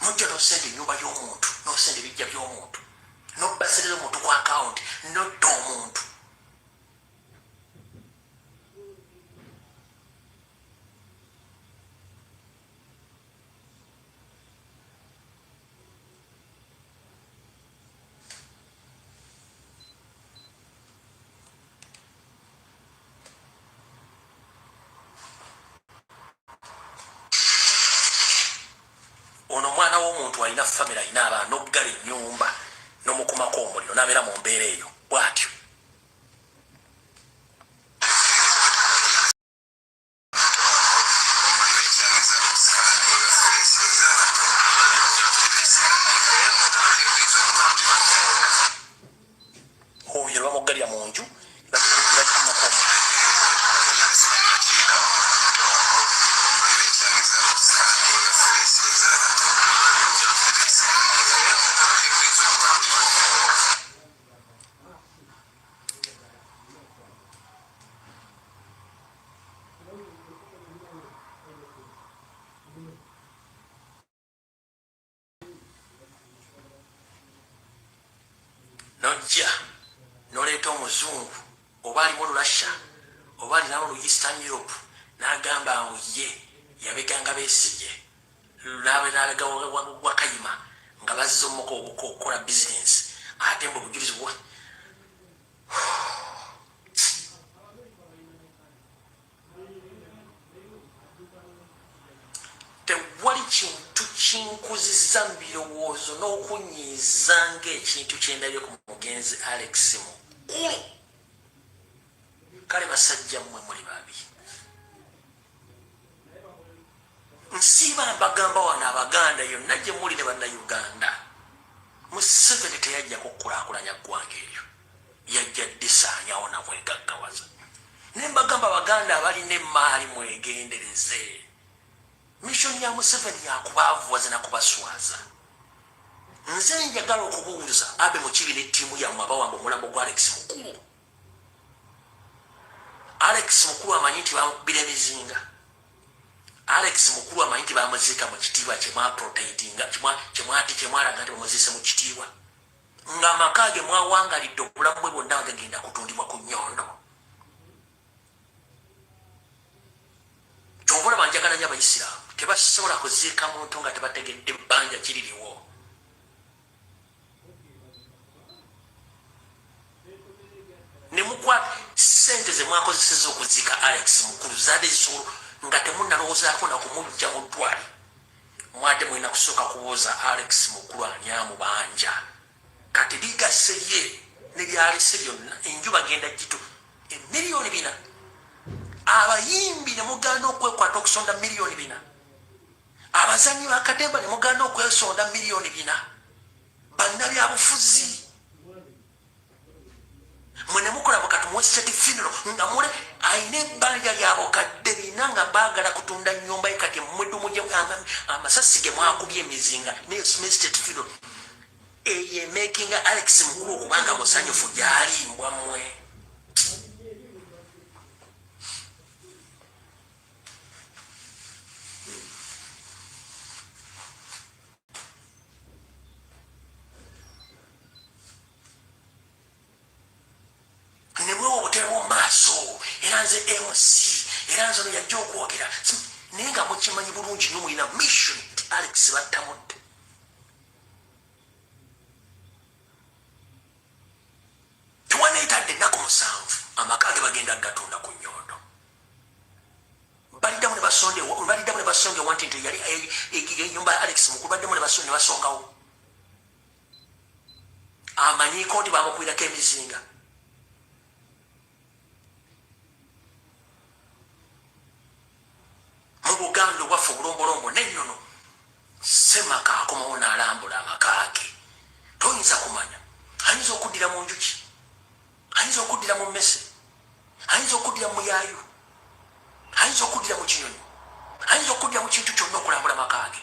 mujja nosende ennyumba y'omuntu nosende ebijja by'omuntu nobaserera omuntu ku akawunti nodda omuntu ono omwana w'omuntu alina famire alina abaana n'okugala ennyumba n'omukumako omuliro n'abeera mu mbeera eyo bw'atyo oyo lwamuggalira mu nju bakikumako omuliro nojja noleeta omuzungu oba ali mu Russia oba ali nawo Eastern Europe n'agamba ngu ye yabeganga Besigye n'abega wakayima nga bazze omuko okukola business ate mbu obujulizi bwe tewali kintu kinkuzizza mu birowoozo n'okunyiiza ng'ekintu kyendabye ku mugenzi Alex mukulu. Kale basajja mmwe muli babi. Nsiiba mbagamba wano Abaganda yonna gye muli ne bannayuganda. Museveni teyajja kukulaakulanya ggwanga eryo. Yajja ddisaanyawo na bwegaggawaza. Ne mbagamba Abaganda abalina emmaali mwegendereze. Mission ya Museveni yakubaavuwaza na kubaswaza. Nze njagala okubuuliza abe mu kibi n'ettiimu yammwe abawamba omulambo gwa Alex mukulu. Alex mukulu amanyi nti bamukubira emizinga. Alex mukulu amanyi nti bamuziika mu kitiibwa kyemwaprotectinga kyemwalaga nti bamuziise mu kitiibwa. Ng'amaka ge mwawangalidde obulamu bwe bwonna gagenda kutundibwa ku nnyondo. Ky'obola banjagala nnyo Abayisiraamu. Tebasobola kuziika muntu nga tebategedde ebbanja kiririwo. Ne mukwata ssente ze mwakozesezza okuziika Alex mukulu zaade zisolo nga temunnalowoozaako na kumujja mu ddwali. Mwate mulina kusooka kubuuza Alex mukulu ani amubanja. Kati ligase ye ne lyalese byonna enju bagenda gitu emiliyoni 4. Abayimbi ne mugaana okwekwata okusonda miliyoni 4. Abazanyi bakatemba ne mugaana okwesonda miliyoni 4. Bannabyabufuzi mwene mukola bukati mu West Funeral nga mule ayina ebbanja lyabokadde 4 nga baagala kutunda nnyumba ye kati mmwedde mujje amasasi ge mwakubye emizinga ne State Funeral eye making Alex mukulu okubanga musanyufu gyalimbwa mmwe. MC era nzo yajja okwogera naye nga mukimanyi bulungi nnyo mulina mission Alex battamudde. Tewaneetadde ennaku 7 amaka ge bagenda gatunda ku nnyondo. Baliddamu ne basonge wanti nti yali ennyumba ya Alex mukulu baddamu ne basongawo. Amanyiiko nti bamukwirako emizinga. Mu Buganda waffe obulombolombo n'ennono Semaka akomawo n'alambula amaka ge. Toyinza kumanya ayinza okuddira mu njuki, ayinza okuddira mu mmese, ayinza okuddira mu yaayu, ayinza okuddira mu kinyonyi, ayinza okuddira mu kintu kyonna okulambula amaka ge.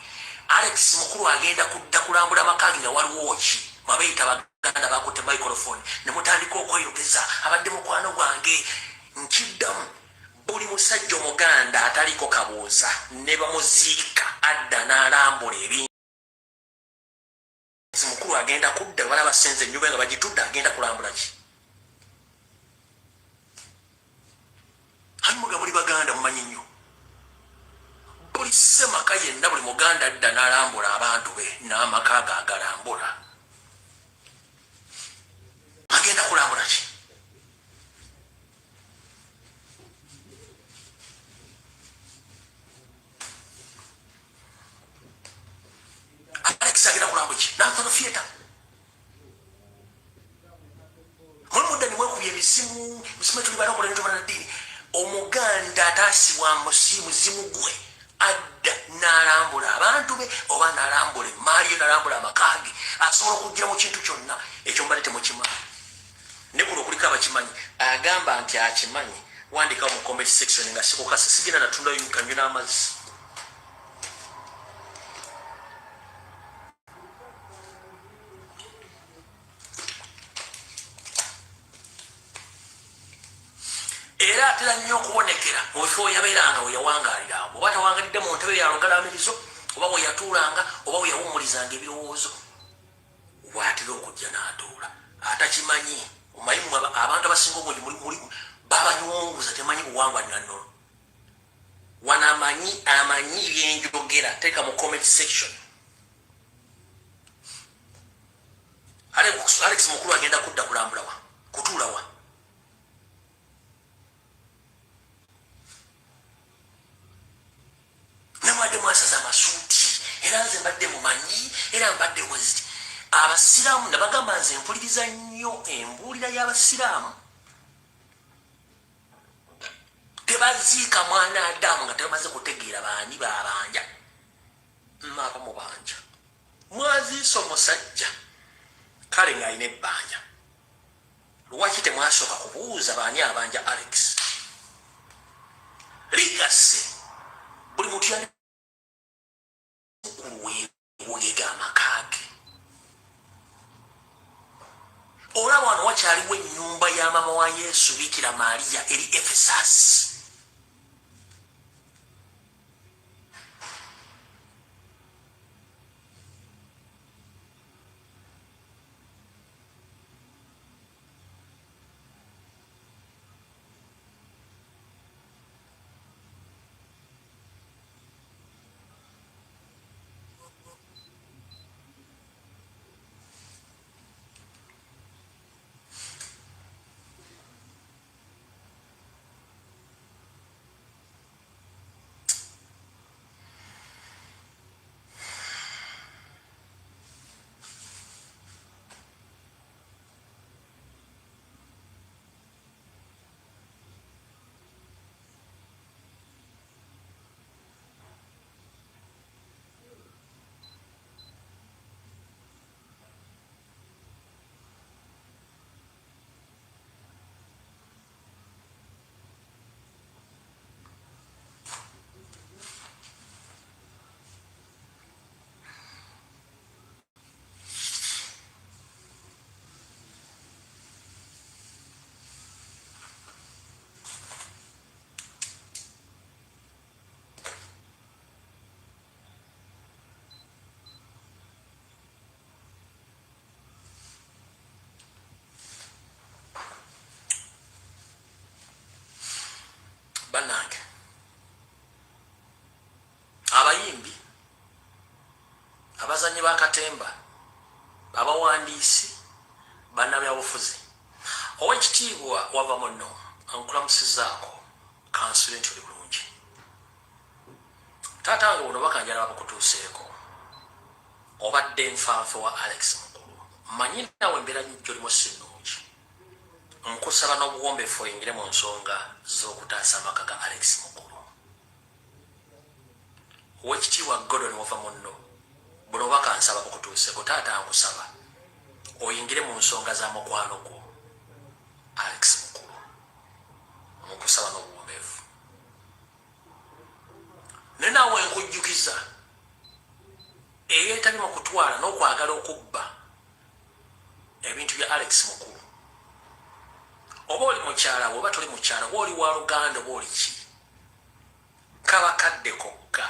Alex mukulu agenda kudda kulambula amaka ge nga waliwo ki mwabeeyita Abaganda bakutte microphone ne mutandika okweyogeza abadde mukwano gwange nkiddamu. Buli musajja Omuganda ataliko kabuuza ne bamuziika adda n'alambula ebintu. Mukulu agenda kudda bala basenze ennyumba nga bagitudde agenda kulambula ki? Hanyuma buli Baganda mumanyi nnyo. Buli Semaka yenna buli Muganda adda n'alambula abantu be n'amaka ge agalambula. Agenda kulambula ki? Alex agenda kulambula ki? N'antono theatre. Mudda ne mwekubya ebizimu tuli bana okola n'entoba naddiini. Omuganda ataasibwa muzimu gwe adda n'alambula abantu be oba n'alambula emmaali ye n'alambula amaka ge. Asobola okugira mu kintu kyonna ekyo mbadde temukimanyi. Ne kuno kuliko abakimanyi agamba nti akimanyi wandikawo mu comment section nga sikukasa sigenda natunda yukanyo n'amazzi. Era atera nnyo okubonekera mu bifo yabeeranga we yawangaalira awo. Oba tawangalidde mu ntebe yalongalamirizo oba we yatuulanga oba we yawummulizanga ebirowoozo. Waatera okujja n'atuula atakimanyi omanyi abantu abasinga obungi muri babanyunguza temanyi buwangwa nanno amanyi byenjogera teeka mu comment section. Alex mukulu agenda kudda kulambulawa kutuulawa nemwadde mwasaza amasuuti era nze mbadde mumanyi era mbadde weziti abasiraamu nabagamba nze mpuliriza nnyo embuulira y'abasiraamu tebaziika mwana Adamu nga tebamaze kutegeera baani babanja maba mubanja mwaziisa omusajja kale ng'alina ebbanja lwaki temwasooka kubuuza baani abanja Alex ligase buli muntu yani wegega amakaage olaba wano wakyaliwo ennyumba ya mama wa Yesu Bikira Maria eri Efesasi. Banange abayimbi abazanyi bakatemba abawandiisi bannabyabufuzi owekitiibwa wava muno ankulamusizaako kansulenti oli bulungi taata wange buno bakanjala babakutuuseeko obadde nfanfe wa Alex mukulu manyi nawe embeera nyijjo limu sinungi nkusaba n'obuwombeefu oyingire mu nsonga z'okutaasa amaka ga Alex mukulu owekitiibwa Gordon wava muno buno bakansaba bukutuuseeko taata nkusaba oyingire mu nsonga za mukwano gwo Alex mukulu nkusaba n'obuwombeefu ne naawe nkujjukiza eyeetali mu kutwala n'okwagala okubba ebintu bya Alex mukulu oba oli mukyala oba toli mukyala oba oli wa Luganda oba oli ki kabakadde kokka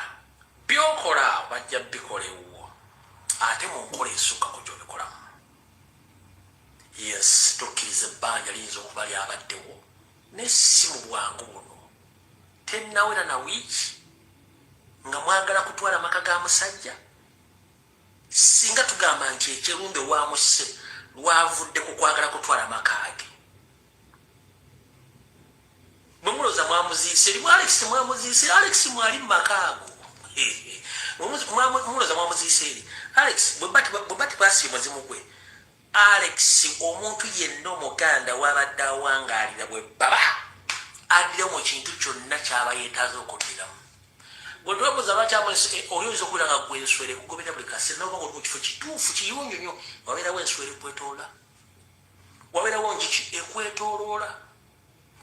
byokola bajja bikola ewuwo ate mu nkola esukka ku gy'obikolamu. Yes, tukkiriza ebbanja liyinza okuba lyabaddewo ne si mu bwangu buno tennawera na wiiki nga mwagala kutwala amaka ga musajja singa tugamba nti ekirumbe wamuse lwavudde ku kwagala kutwala amaka ge bwemuloza mwamuziise eri Alex mwamuziise Alex mwali mu maka ago muloza mwamuziise eri Alex bwe bati basiima muzimu gwe Alex omuntu yenna Omuganda wabadde awangaalira bwe baba addiramu mu kintu kyonna kyaba yeetaaza okuddiramu bwe twebuuza lwaki oyinza okuwira nga gwe enswere kugobera buli kasera noba nga oli mu kifo kituufu kiyonjo nnyo wabeerawo enswere ekwetoola wabeerawo njiki ekwetooloola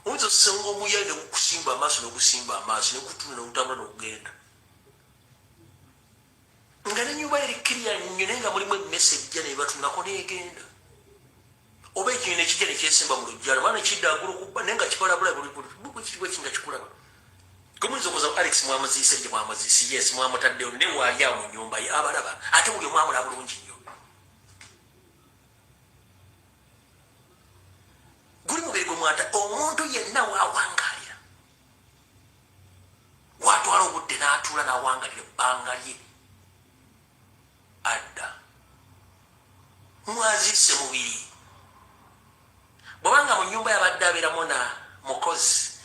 oyinza okusenga omuyayi ne gukusimba amaaso n'ogusimba amaaso ne gutuna n'ogutambula n'okugenda nga n'ennyumba erikirya nnyo naye nga mulimu emmese ejja ne batunako n'egenda oba ekinyonyi ekijja ne kyesimba mu lujjalo maana ekidda agula okubba naye nga kikolabula bwe kinga kikulaba kumuyinza okuza Alex mwamuziise gye mwamuziisi yes mwamutaddeyo ne waali awo mu nnyumba ye abalaba ate buli omwamulaba bulungi nnyo mwata omuntu yenna wawangalira watwala obudde n'atuula n'awangalira ebbanga lye adda mwazise mubiri bw'obanga mu nnyumba yabadde abeeramu na mukozi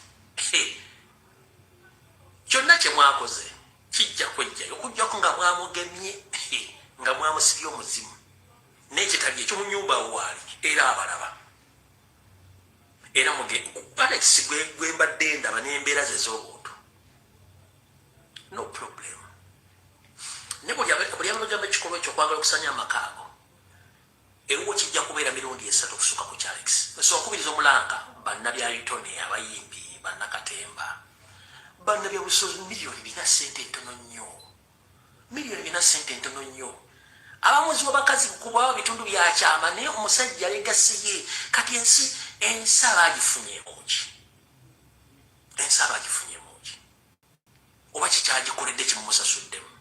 kyonna kye mwakoze kijja kwejjayo okujjako nga mwamugemye nga mwamusibye omuzimu n'ekitali ekyomu nnyumba waali era abalaba era Alex gwe mbadde ndaba n'embeera ze z'obuntu no problem ne buli abalojjamba ekikolwa ekyo okwagala okusanya amakaago eruwo kijja kubeera mirundi 3 okusuka ku Alex so okubiriza omulanga bannabyayitone abayimbi bannakatemba bannabyabusozi miliyoni bina sente entono nnyo abamuzi w'abakazi kuba bitundu byakyama naye omusajja legasiye kati ensi abaagifunye emogi oba kikyagikoledde kimumusasulddemu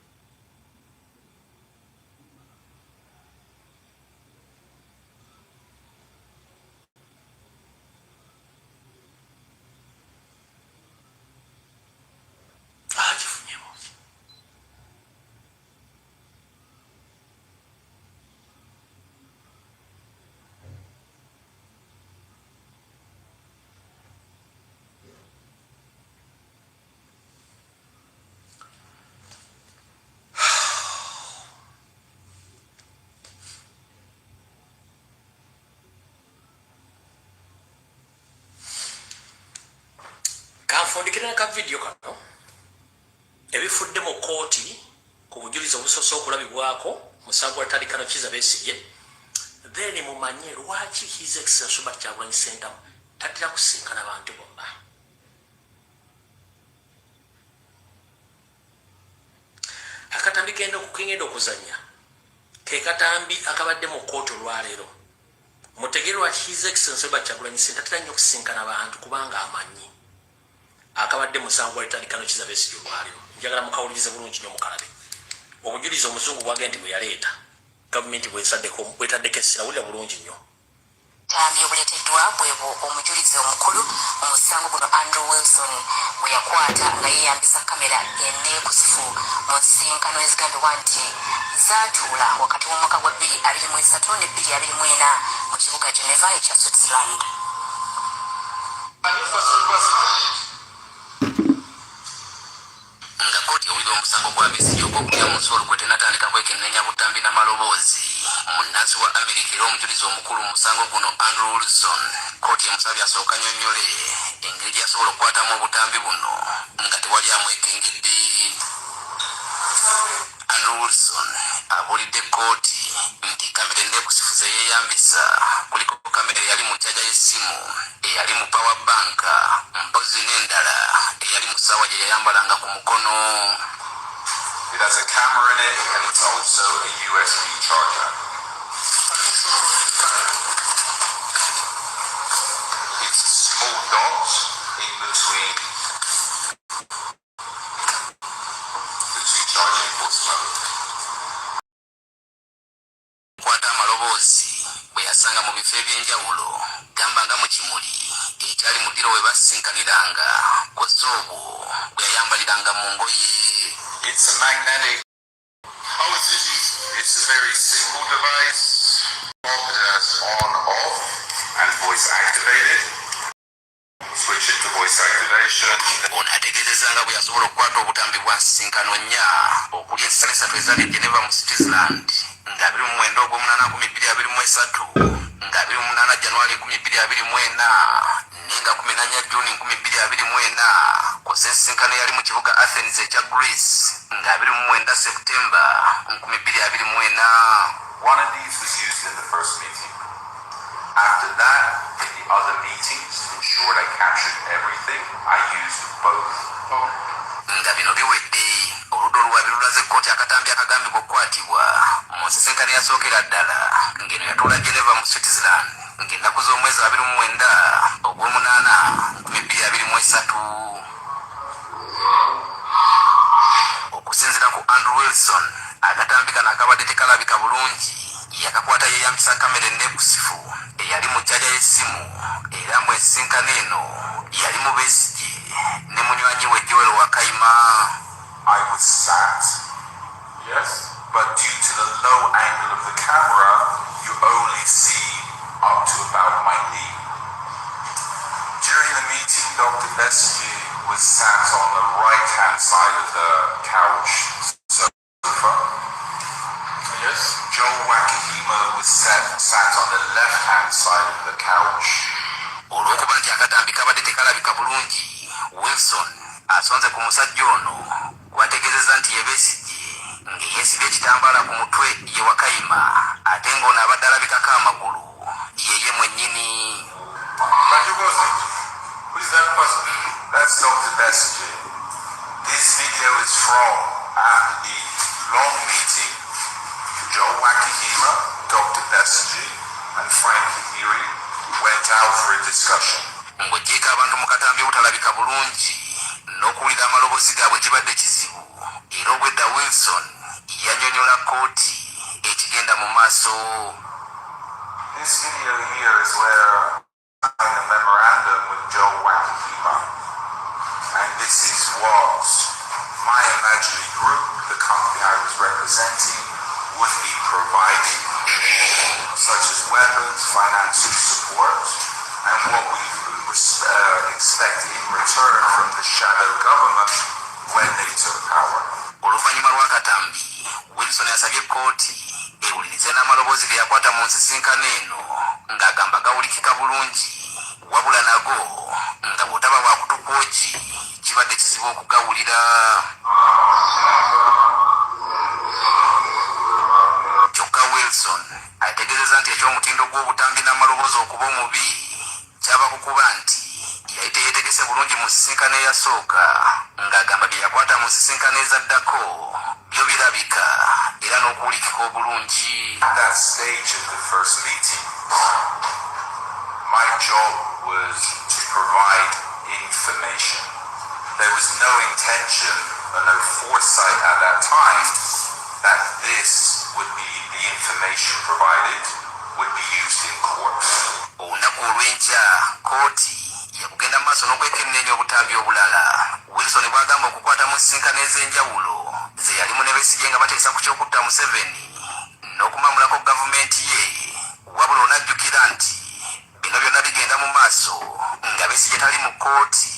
Fundikira ka video kano ebifudde mu kooti ku bujulizi obusoose okulabibwako musango wa Tandikano Kizza Besigye then mumanye lwaki His Excellency Robert Kyagulanyi Ssentamu tatera kusinkana abantu bonna akatambi kengenda okuzanya ke katambi akabadde mu kooti olwaleero mutegere lwaki His Excellency Robert Kyagulanyi Ssentamu tatera nnyo kusinkana abantu kubanga amanyi akabadde musango wa Tandikano Kizza Besigye olwaleero njagala mukawulirize bulungi nnyo mukalabe obujulizi omuzungu bwagenda bwe yaleeta gavumenti bwetaddeko essira wulira bulungi nnyo tambi obuleeteddwa bwebo omujulizi omukulu omusango guno Andrew Wilson bwe yakwata nga yeeyambisa kamera enneekusifu mu nsinkano ezigambibwa nti zaatuula wakati w'omwaka gwa 2023 ne 2024 mu kibuga Geneva ekya Switzerland. Nga kooti ewulira omusango gwa Besigye ogw'okulya mu nsolo gwe tenatandika kwekennenya butambi n'amaloboozi munnansi wa Amerika era omujulizi omukulu mu musango guno Andrew Wilson kooti emusabye asooka annyonnyole engeri gy'asobola okukwatamu obutambi buno nga tewali amwekengedde. Andrew Wilson abuulidde kooti nti kamera enneekusifu ze yeeyambisa kuliko kamera eyali mu ccaja y'essimu eyali mu power bank mpozi n'endala eyali mu ssaawa gye yayambalanga ku mukono. It has a camera in it and it's also a USB charger. It's a small dot in between the two charging ports. Kwata amaloboozi bwe yasanga mu bifo eby'enjawulo gamba nga mu kimuli ekyali mu ddiro we basinkaniranga kw'ossa ogwo bwe yayambaliranga mu ngoye. It's a magnetic. How is it used? It's a very simple device. It has on, off, and voice activated. Switch it to voice activation. Ono ategeezezza nga bwe yasobola okukwata obutambi bwa nsisinkano nnya okuli ensisinkano esatu ezaali Geneva mu Switzerland nga 29 Ogw'omunaana 2023 nga 28 January 2024 nenga 14 Juni 2024 kw'ossa ensisinkano eyali mu kibuga Athens ekya Greece nga 29 September 2024. One of these was used in the first meeting. After that, in the other meetings, to ensure I captured everything, I used both. Nga bino biwedde oludda oluwabi lulaze kkooti akatambi akagambibwa okukwatibwa mu nsisinkano eyasookera ddala ng'eno yatuula Geneva mu Switzerland ng'ennaku z'omwezi 29 Ogw'omunaana 2023. Okusinziira ku Andrew Wilson akatambi kano akabadde tekalabika bulungi yakakwata yeyambisa kamera ennekusifu eyali mu jjaja y'essimu era mu ensinkano eno yali mu Besigye ne munywanyi we Yoweri Wakayima. I was sat, yes, but due to the low angle of the camera, you only see up to about my knee. During the meeting, Dr. Besigye was sat on the right-hand side of the couch sofa. Yes. Joe Wakahima was sat on the left-hand side of the couch. Olw'okuba nti akatambi kabadde tekalabika bulungi, Wilson asonze ku musajja ono gwategeezezza nti ye Besigye ng'eyeesibye ekitambaala ku mutwe ye Wakayima ate ng'ono abadde alabikako amagulu yeye mwennyini. Who is that person? That's Dr. Besigye. This video is from after the long meeting. Joe Wakahima, Dr. Besigye, and Frank Kahiri went out for a discussion. Ng'oggyeko abantu mu katambi obutalabika bulungi n'okuwulira amaloboozi gaabwe kibadde kizibu era obwedda Wilson yannyonnyola kkooti ekigenda mu maaso. This video here is where I signed a memorandum with Joe Wakahima, and this is what my imaginary group, the company I was representing, would be providing, such as weapons, financial support, and what we expect in return from the shadow government when they took power. Oluvannyuma lw'akatambi, Wilson yasabye kkooti ewulirize n'amaloboozi ge yakwata mu nsisinkano eno ng'agamba gawulikika bulungi wabula nago nga bw'otaba bwa kutukwogi kibadde kizibu okugawulira. Kyokka Wilson ategeezezza nti eky'omutindo gw'obutambi n'amaloboozi okuba omubi kyava kukuba nti yali teyeetegese bulungi mu nsisinkano eyasooka ng'agamba bye yakwata mu nsisinkano ezaddako byo birabika era n'okuwulikika obulungi. At that stage of the first meeting, my job was to provide information. There was no intention or no foresight at that time that this would be the information provided would be used in court. Olunaku olw'enkya kkooti yakugenda mu maaso n'okwekenneenya obutambi obulala. Wilson bw'agamba okukwata mu nsisinkano ez'enjawulo ze yalimu ne Besigye nga bateesa ku ky'okutta Museveni n'okumamulako gavumenti ye, wabula onajjukira nti bino byonna bigenda mu maaso nga Besigye tali mu kkooti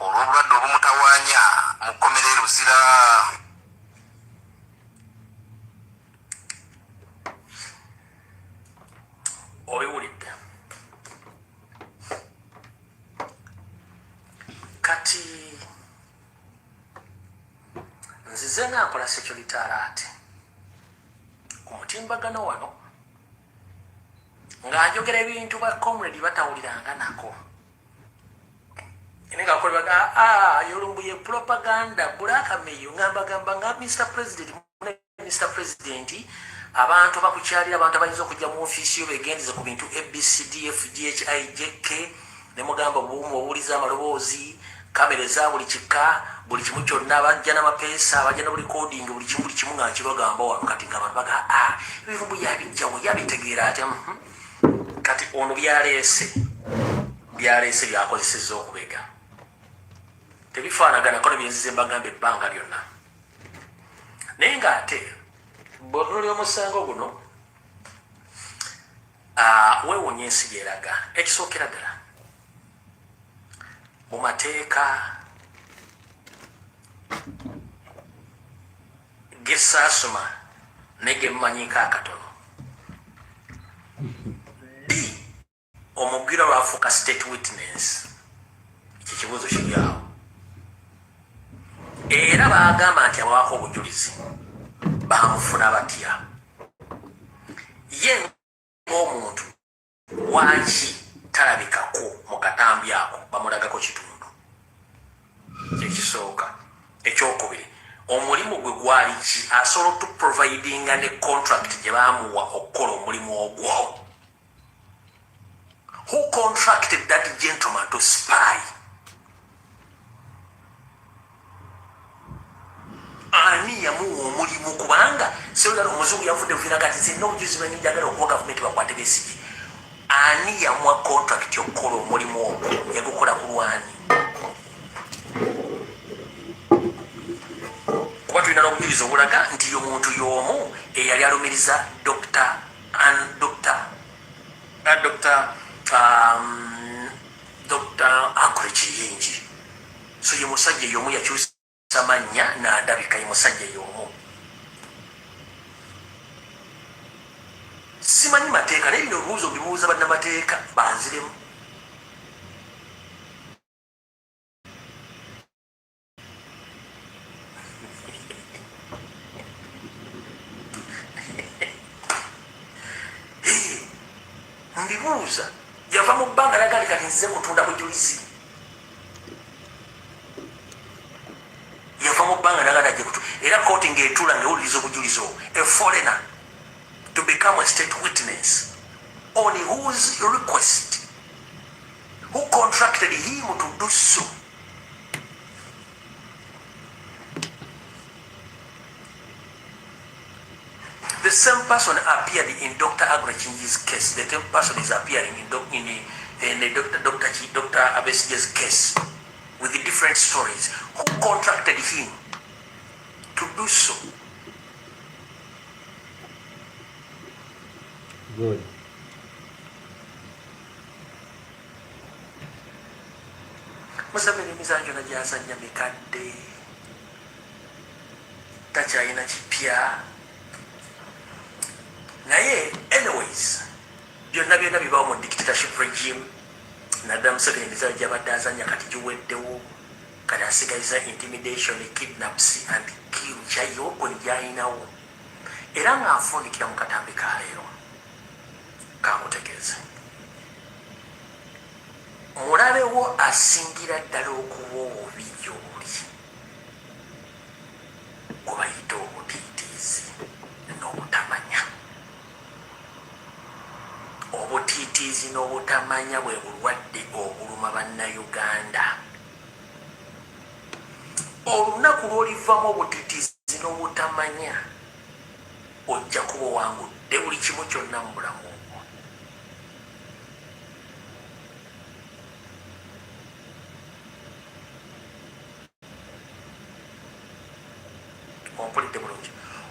olw'obulwadde obumutawaanya mu kkomera e Luzira. Obiwulidde kati nzize nga nkola security alert ku mutimbagano wano nga njogera ebintu ba comrade batawuliranga nako nga kolbaga Lumbuye propaganda bulakameyo ngambagamba nga Mr. President abantu bakukyalira abantu abayinza okujja mu ofiisi yo begendeze ku bintu ABCDF GHIJK ne mugamba obuumu obuwuliza amaloboozi kamera eza buli kika buli kimu kyonna bajja n'amapeesa bajja na buli coding buli kimu nga nkibagamba wano kati nga abantu baga ebirumbu yabijjawo yabitegeera ati kati ono byaleese byakozesezza okubega tebifaanagana kono byenzize mbagamba ebbanga lyonna naye ng'ate bw'otunuulira omusango guno weewuunya ensi gyeraga ekisookera ddala mu mateeka g'essaasuma ne gemmanyiiko akatono omugwira lwafuuka state witness kikibuuzo kiryawo era baagamba nti abawaako obujulizi bamufuna batya ye ng'omuntu waki talabikako mu katambi ako bamulagako kitundu kyekisooka. Ekyokubiri omulimu gwe gwali ki asobola tuprovidinga ne contract gye baamuwa okukola omulimu ogwo. Who contracted that gentleman to spy? Ani yamuwa omulimu kubanga Sewulala omuzungu yavudde vina kati zino obujulizi bwenye njagala okuwa gavumenti bakwate Besigye. Ani yamuwa contract okukola omulimu ogwo yagukola ku lwani? Kuba tulina n'obujulizi obulaga nti omuntu y'omu eyali alumiriza Dr. Akure. So ye musajja y'omu yakyusa mannya n'andabika ye musajja y'omu. Simanyi mateeka naye bino obuuzo bibuuza bannamateeka banziremu. Mbibuuza yava mu bbanga nagali kati nzize kutunda bujulizi. Yava mu bbanga nagali ajje kutunda era kooti ng'etuula ng'ewuliriza obujulizi obwo. A foreigner to become a state witness on whose request, who contracted him to do so. The same person appeared in Dr. Agrechinji's case. The same person is appearing in Dr. Besigye's case with the different stories. Who contracted him to do so? Good. Museveni emizanjo nagyazanya mikadde takyalina kipya naye anyways byonna bibawo mu dictatorship regime. Naddala Museveni emizanjo gyabadde azanya kati giweddewo, kati asigayiza intimidation, kidnaps and kill kyayoko gyayinawo era ng'afundikira mu katambi ka leero. Kamutegeeze mulabewo asingira ddala okuba obubi gy'oli kubayita obutiitiizi n'obutamanya. Obutiitiizi n'obutamanya bwe bulwadde obuluma bannayuganda. Olunaku lw'olivamu obutiitiizi n'obutamanya ojja kuba owangudde buli kimu kyonna mu bulamu. Ompulidde bulungi.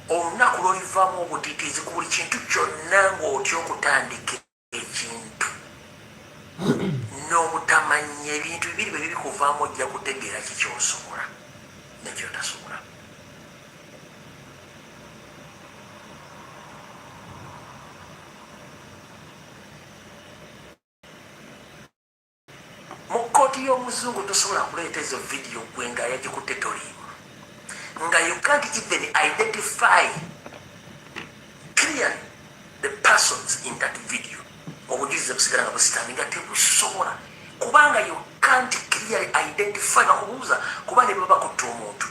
Olunaku lw'olivaamu obutiitiizi ku buli kintu kyonna ng'otya okutandika ekintu n'obutamanya, ebintu bibiri bwe bibikuvaamu ojja kutegeera kikyosobola nekyotasobola. Mu kkooti y'omuzungu tosobola kuleeta ezo vidiyo gwe nga yagikutte toliimu. Nga you can't even identify clearly the persons in that video. Obujulizi busigala nga busitami nga tebusobola kubanga you can't clearly identify. Bakubuuza kuba ne baba bakutte omuntu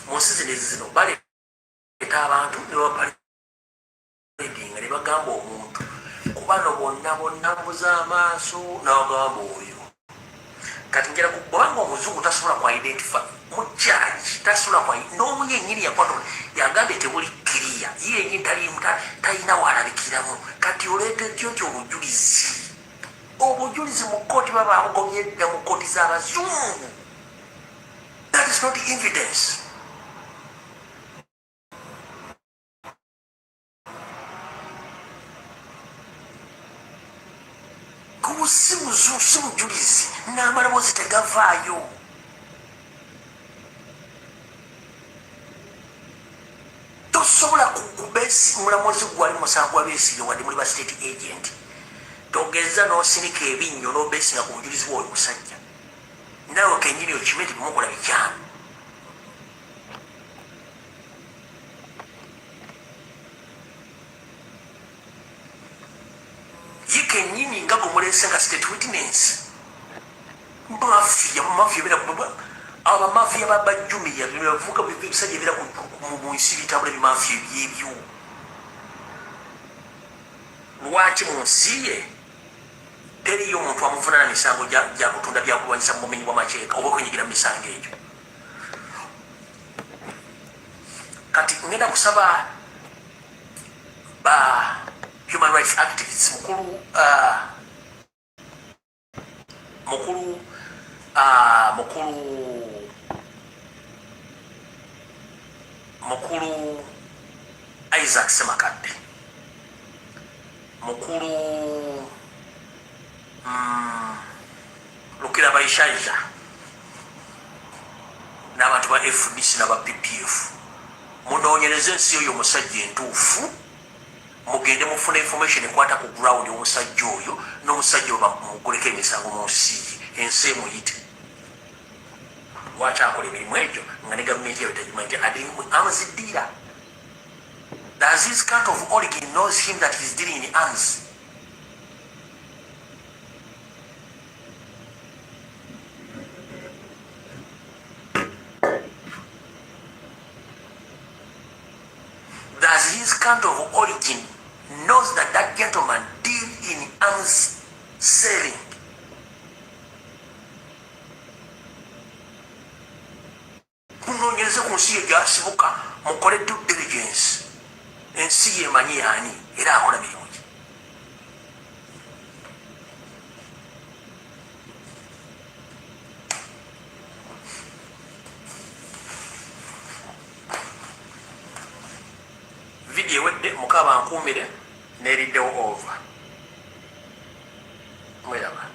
mu nsi zino baleeta abantu ne bapaledinga ne bagamba omuntu kubano bonna mbuza amaaso n'agamba oyo. Kati njala kubanga omuzungu tasobola ku identify mujaji, tasobola kwa n'omu yennyini yakwata yagambye tebuli kiriya ye yennyini talina walabikiramu. Kati oleetedde otyo obujulizi mu kkooti baba bagomye dda mu kkooti z'abazungu. That is not evidence. Kubu si bujulizi n'amaloboozi tegavaayo. Tosobola mulamuzi gwali musango wa Besigye wadde muli ba state agent togeza n'osinika ebinnyo n'obeesinga ku bujulizi bw'oyo musajja naawe kennyini okime tebimukola bikyamu. Ye kennyini nga gwe muleese nga state witness mafiya bera abamafiya babajumiya bavuga ebisajja ebira mu nsi bitambula ebimafiya ebyebyo. Lwaki mu nsi ye teriyo omuntu amuvunaana misango gyakutunda byakulwanyisa mu bumenyi bw'amateeka oba okwenyigira mu misango egyo. kati ngenda kusaba ba human rights activists mukulu Isaac Semakadde, mukulu Lukira Baishaija n'abantu ba FDC n'aba PPF munoonyereze ensi oyo omusajja entuufu, mugende mufuna information ekwata ku ground y'omusajja oyo n'omusajja oba muguleko emisango mu nsi ye, ensi emuyite lwaki akola emirimu egyo nga ne gavumenti yawe tagimanyite amuziddiira. Does his country of origin knows him that he's dealing in arms? Does his country of origin knows that that gentleman deal in arms selling? Munoonyereze ku nsi ye gyasibuka, mukole due diligence. Ensi yemanyi yaani era akola mirimu ki. Video ewedde mukaba nkuumire n'eriddewo over. Mwelaba.